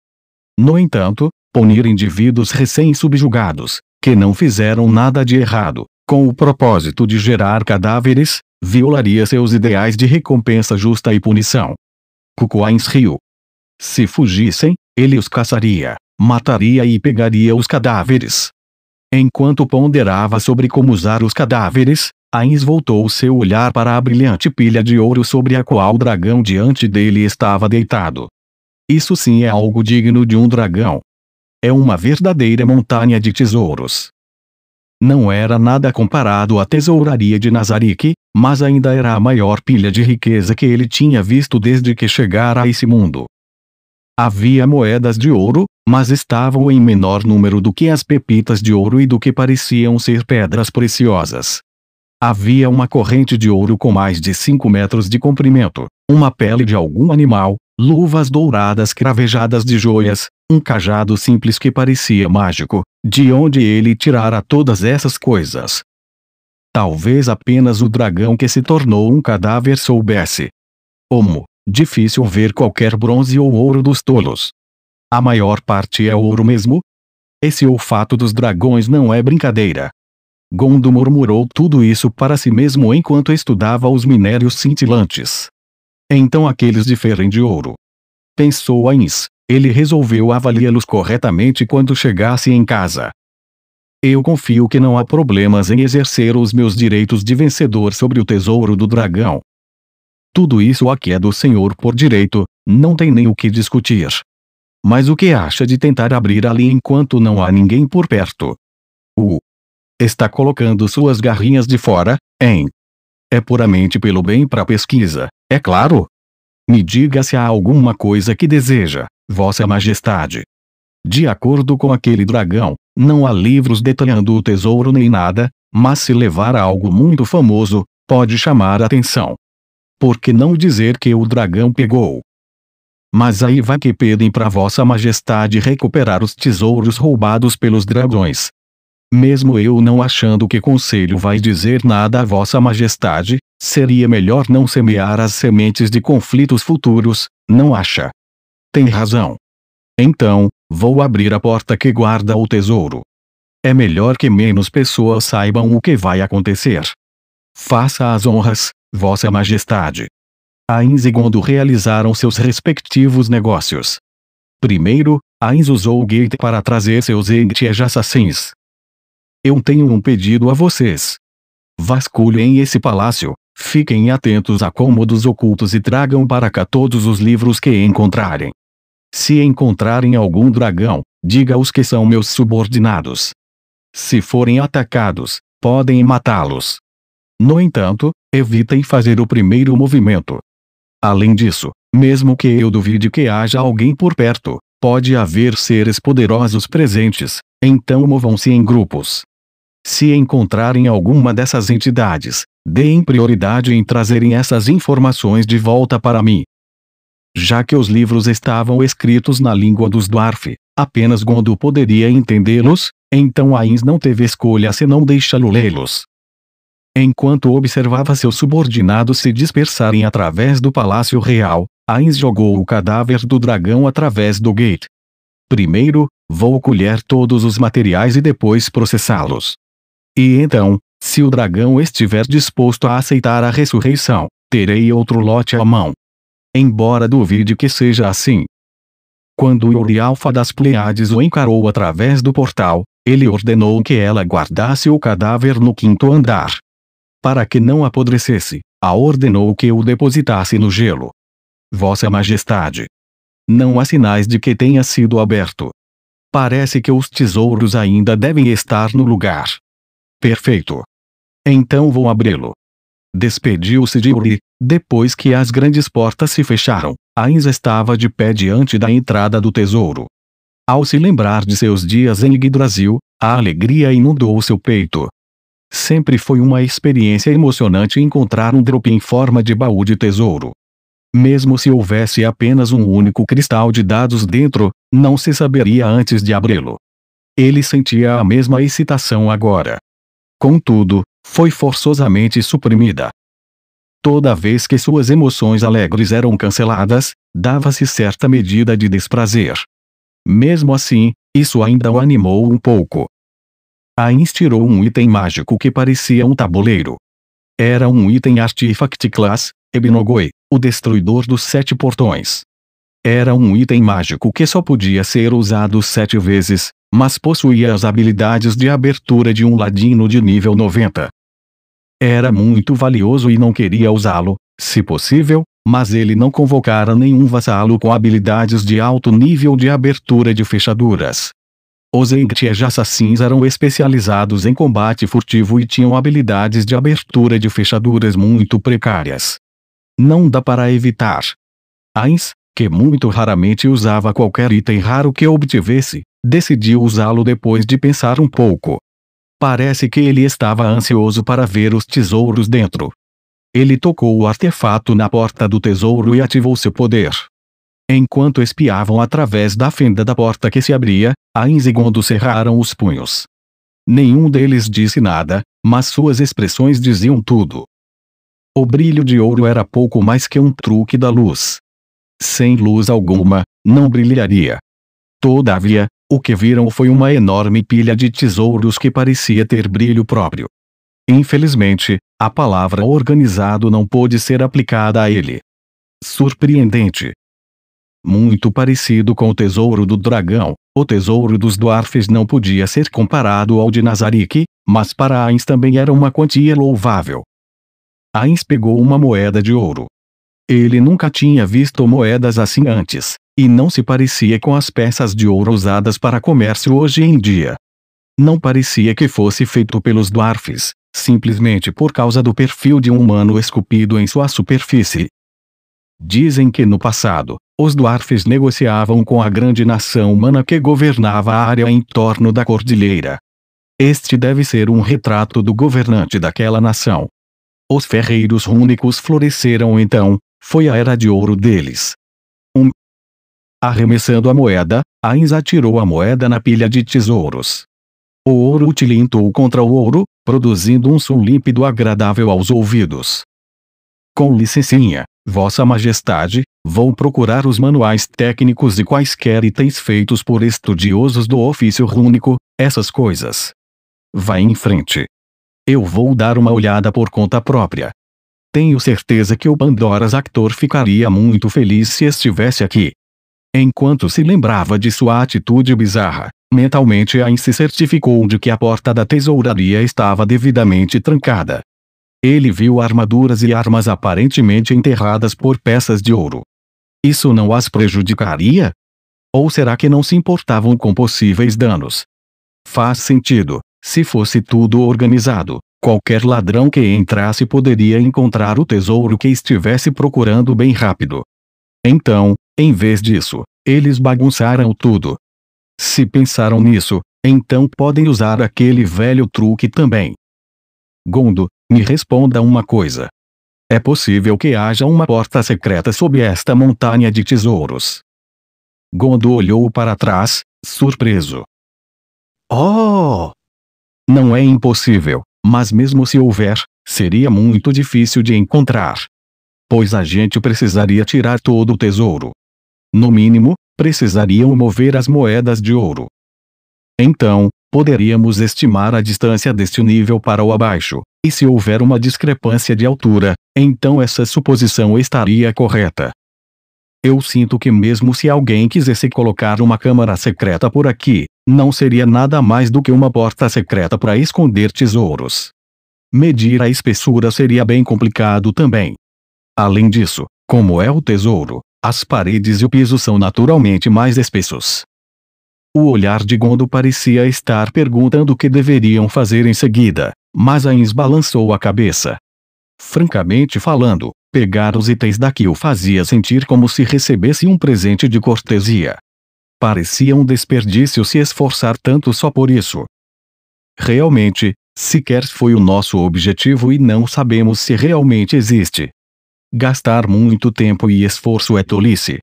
No entanto, punir indivíduos recém-subjugados, que não fizeram nada de errado, com o propósito de gerar cadáveres, violaria seus ideais de recompensa justa e punição. Kukuains riu. Se fugissem, ele os caçaria, mataria e pegaria os cadáveres. Enquanto ponderava sobre como usar os cadáveres, Ainz voltou seu olhar para a brilhante pilha de ouro sobre a qual o dragão diante dele estava deitado. Isso sim é algo digno de um dragão. É uma verdadeira montanha de tesouros. Não era nada comparado à tesouraria de Nazarick, mas ainda era a maior pilha de riqueza que ele tinha visto desde que chegara a esse mundo. Havia moedas de ouro, mas estavam em menor número do que as pepitas de ouro e do que pareciam ser pedras preciosas. Havia uma corrente de ouro com mais de 5 metros de comprimento, uma pele de algum animal, luvas douradas cravejadas de joias, um cajado simples que parecia mágico, de onde ele tirara todas essas coisas. Talvez apenas o dragão que se tornou um cadáver soubesse. Como, difícil ver qualquer bronze ou ouro dos tolos. A maior parte é ouro mesmo? Esse olfato dos dragões não é brincadeira. Gondo murmurou tudo isso para si mesmo enquanto estudava os minérios cintilantes. Então aqueles diferem de ouro. Pensou Ainz. Ele resolveu avaliá-los corretamente quando chegasse em casa. Eu confio que não há problemas em exercer os meus direitos de vencedor sobre o tesouro do dragão. Tudo isso aqui é do senhor por direito, não tem nem o que discutir. Mas o que acha de tentar abrir ali enquanto não há ninguém por perto? Está colocando suas garrinhas de fora, hein? É puramente pelo bem para a pesquisa, é claro? Me diga se há alguma coisa que deseja, Vossa Majestade. De acordo com aquele dragão, não há livros detalhando o tesouro nem nada, mas se levar a algo muito famoso, pode chamar a atenção. Por que não dizer que o dragão pegou? Mas aí vai que pedem para Vossa Majestade recuperar os tesouros roubados pelos dragões. Mesmo eu não achando que conselho vai dizer nada a Vossa Majestade, seria melhor não semear as sementes de conflitos futuros, não acha? Tem razão. Então, vou abrir a porta que guarda o tesouro. É melhor que menos pessoas saibam o que vai acontecer. Faça as honras, Vossa Majestade. Ainz e Gondo realizaram seus respectivos negócios. Primeiro, Ainz usou o gate para trazer seus assassins. Eu tenho um pedido a vocês. Vasculhem esse palácio, fiquem atentos a cômodos ocultos e tragam para cá todos os livros que encontrarem. Se encontrarem algum dragão, diga-os que são meus subordinados. Se forem atacados, podem matá-los. No entanto, evitem fazer o primeiro movimento. Além disso, mesmo que eu duvide que haja alguém por perto, pode haver seres poderosos presentes, então movam-se em grupos. Se encontrarem alguma dessas entidades, deem prioridade em trazerem essas informações de volta para mim. Já que os livros estavam escritos na língua dos Dwarf, apenas Gondo poderia entendê-los, então Ainz não teve escolha senão deixá-lo lê-los. Enquanto observava seus subordinados se dispersarem através do Palácio Real, Ainz jogou o cadáver do dragão através do gate. Primeiro, vou colher todos os materiais e depois processá-los. E então, se o dragão estiver disposto a aceitar a ressurreição, terei outro lote à mão. Embora duvide que seja assim. Quando o Uri-Alfa das Pleiades o encarou através do portal, ele ordenou que ela guardasse o cadáver no 5º andar. Para que não apodrecesse, ordenou que o depositasse no gelo. Vossa Majestade. Não há sinais de que tenha sido aberto. Parece que os tesouros ainda devem estar no lugar. Perfeito. Então vou abri-lo. Despediu-se de Yuri. Depois que as grandes portas se fecharam, Ainz estava de pé diante da entrada do tesouro. Ao se lembrar de seus dias em Yggdrasil, a alegria inundou seu peito. Sempre foi uma experiência emocionante encontrar um drop em forma de baú de tesouro. Mesmo se houvesse apenas um único cristal de dados dentro, não se saberia antes de abri-lo. Ele sentia a mesma excitação agora. Contudo, foi forçosamente suprimida. Toda vez que suas emoções alegres eram canceladas, dava-se certa medida de desprazer. Mesmo assim, isso ainda o animou um pouco. Ainz tirou um item mágico que parecia um tabuleiro. Era um item Artifact Class, Ebinogoi, o Destruidor dos 7 Portões. Era um item mágico que só podia ser usado 7 vezes, mas possuía as habilidades de abertura de um ladino de nível 90. Era muito valioso e não queria usá-lo, se possível, mas ele não convocara nenhum vassalo com habilidades de alto nível de abertura de fechaduras. Os Enctiej Assassins eram especializados em combate furtivo e tinham habilidades de abertura de fechaduras muito precárias. Não dá para evitar. Ainz, que muito raramente usava qualquer item raro que obtivesse, decidiu usá-lo depois de pensar um pouco. Parece que ele estava ansioso para ver os tesouros dentro. Ele tocou o artefato na porta do tesouro e ativou seu poder. Enquanto espiavam através da fenda da porta que se abria, Ainz e Gondo cerraram os punhos. Nenhum deles disse nada, mas suas expressões diziam tudo. O brilho de ouro era pouco mais que um truque da luz. Sem luz alguma, não brilharia. Todavia, o que viram foi uma enorme pilha de tesouros que parecia ter brilho próprio. Infelizmente, a palavra organizado não pôde ser aplicada a ele. Surpreendente. Muito parecido com o tesouro do dragão, o tesouro dos dwarfs não podia ser comparado ao de Nazarick, mas para Ainz também era uma quantia louvável. Ainz pegou uma moeda de ouro. Ele nunca tinha visto moedas assim antes, e não se parecia com as peças de ouro usadas para comércio hoje em dia. Não parecia que fosse feito pelos dwarfs, simplesmente por causa do perfil de um humano esculpido em sua superfície. Dizem que no passado, os dwarfs negociavam com a grande nação humana que governava a área em torno da cordilheira. Este deve ser um retrato do governante daquela nação. Os ferreiros rúnicos floresceram então, foi a era de ouro deles. Arremessando a moeda, Ainz atirou a moeda na pilha de tesouros. O ouro tilintou contra o ouro, produzindo um som límpido agradável aos ouvidos. Com licencinha, Vossa Majestade, vou procurar os manuais técnicos de quaisquer itens feitos por estudiosos do ofício rúnico, essas coisas. Vá em frente. Eu vou dar uma olhada por conta própria. Tenho certeza que o Pandora's Actor ficaria muito feliz se estivesse aqui. Enquanto se lembrava de sua atitude bizarra, mentalmente Ainz se certificou de que a porta da tesouraria estava devidamente trancada. Ele viu armaduras e armas aparentemente enterradas por peças de ouro. Isso não as prejudicaria? Ou será que não se importavam com possíveis danos? Faz sentido. Se fosse tudo organizado, qualquer ladrão que entrasse poderia encontrar o tesouro que estivesse procurando bem rápido. Então, em vez disso, eles bagunçaram tudo. Se pensaram nisso, então podem usar aquele velho truque também. Gondo, me responda uma coisa. É possível que haja uma porta secreta sob esta montanha de tesouros. Gondo olhou para trás, surpreso. Oh! Não é impossível, mas mesmo se houver, seria muito difícil de encontrar. Pois a gente precisaria tirar todo o tesouro. No mínimo, precisariam mover as moedas de ouro. Então, poderíamos estimar a distância deste nível para o abaixo, e se houver uma discrepância de altura, então essa suposição estaria correta. Eu sinto que mesmo se alguém quisesse colocar uma câmara secreta por aqui, não seria nada mais do que uma porta secreta para esconder tesouros. Medir a espessura seria bem complicado também. Além disso, como é o tesouro, as paredes e o piso são naturalmente mais espessos. O olhar de Gondo parecia estar perguntando o que deveriam fazer em seguida, mas Ains balançou a cabeça. Francamente falando, pegar os itens daqui o fazia sentir como se recebesse um presente de cortesia. Parecia um desperdício se esforçar tanto só por isso. Realmente, sequer foi o nosso objetivo e não sabemos se realmente existe. Gastar muito tempo e esforço é tolice.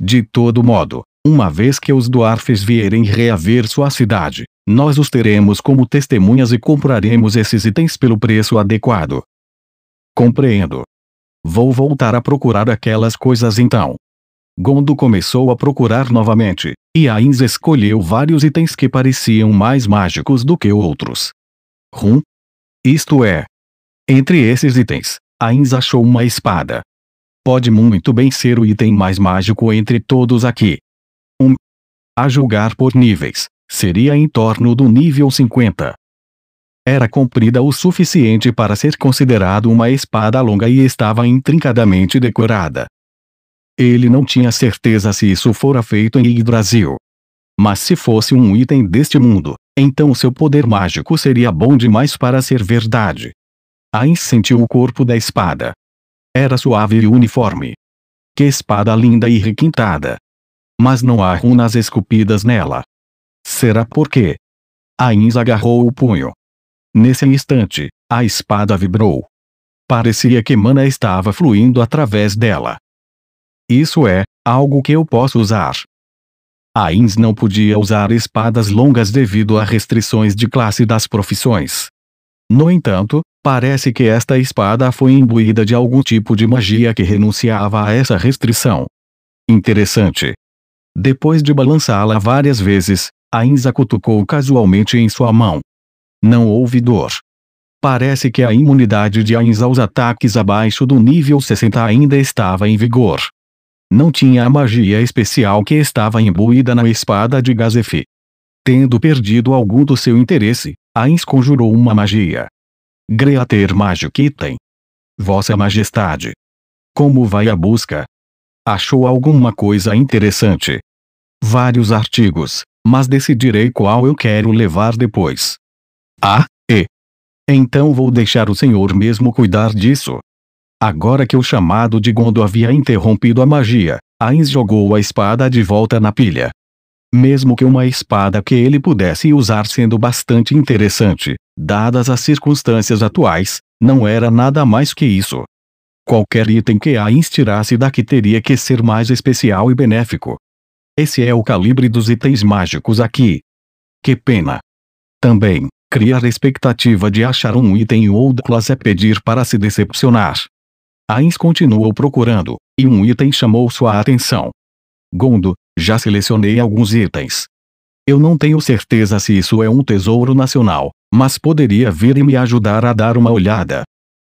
De todo modo, uma vez que os dwarfs vierem reaver sua cidade, nós os teremos como testemunhas e compraremos esses itens pelo preço adequado. Compreendo. Vou voltar a procurar aquelas coisas então. Gondo começou a procurar novamente, e Ains escolheu vários itens que pareciam mais mágicos do que outros. Isto é. Entre esses itens, Ains achou uma espada. Pode muito bem ser o item mais mágico entre todos aqui. A julgar por níveis, seria em torno do nível 50. Era comprida o suficiente para ser considerado uma espada longa e estava intrincadamente decorada. Ele não tinha certeza se isso fora feito em Yggdrasil. Mas se fosse um item deste mundo, então seu poder mágico seria bom demais para ser verdade. Ains sentiu o corpo da espada. Era suave e uniforme. Que espada linda e requintada! Mas não há runas esculpidas nela. Será porque? Ains agarrou o punho. Nesse instante, a espada vibrou. Parecia que mana estava fluindo através dela. Isso é, algo que eu posso usar. Ains não podia usar espadas longas devido a restrições de classe das profissões. No entanto, parece que esta espada foi imbuída de algum tipo de magia que renunciava a essa restrição. Interessante. Depois de balançá-la várias vezes, Ains a cutucou casualmente em sua mão. Não houve dor. Parece que a imunidade de Ains aos ataques abaixo do nível 60 ainda estava em vigor. Não tinha a magia especial que estava imbuída na espada de Gazef. Tendo perdido algum do seu interesse, Ains conjurou uma magia. Greater Magic Item. Vossa Majestade. Como vai a busca? Achou alguma coisa interessante? Vários artigos, mas decidirei qual eu quero levar depois. Então vou deixar o senhor mesmo cuidar disso. Agora que o chamado de Gondo havia interrompido a magia, Ains jogou a espada de volta na pilha. Mesmo que uma espada que ele pudesse usar sendo bastante interessante, dadas as circunstâncias atuais, não era nada mais que isso. Qualquer item que Ains tirasse daqui teria que ser mais especial e benéfico. Esse é o calibre dos itens mágicos aqui. Que pena. Também, criar expectativa de achar um item em Old Class é pedir para se decepcionar. Ains continuou procurando, e um item chamou sua atenção. Gondo, já selecionei alguns itens. Eu não tenho certeza se isso é um tesouro nacional, mas poderia vir e me ajudar a dar uma olhada.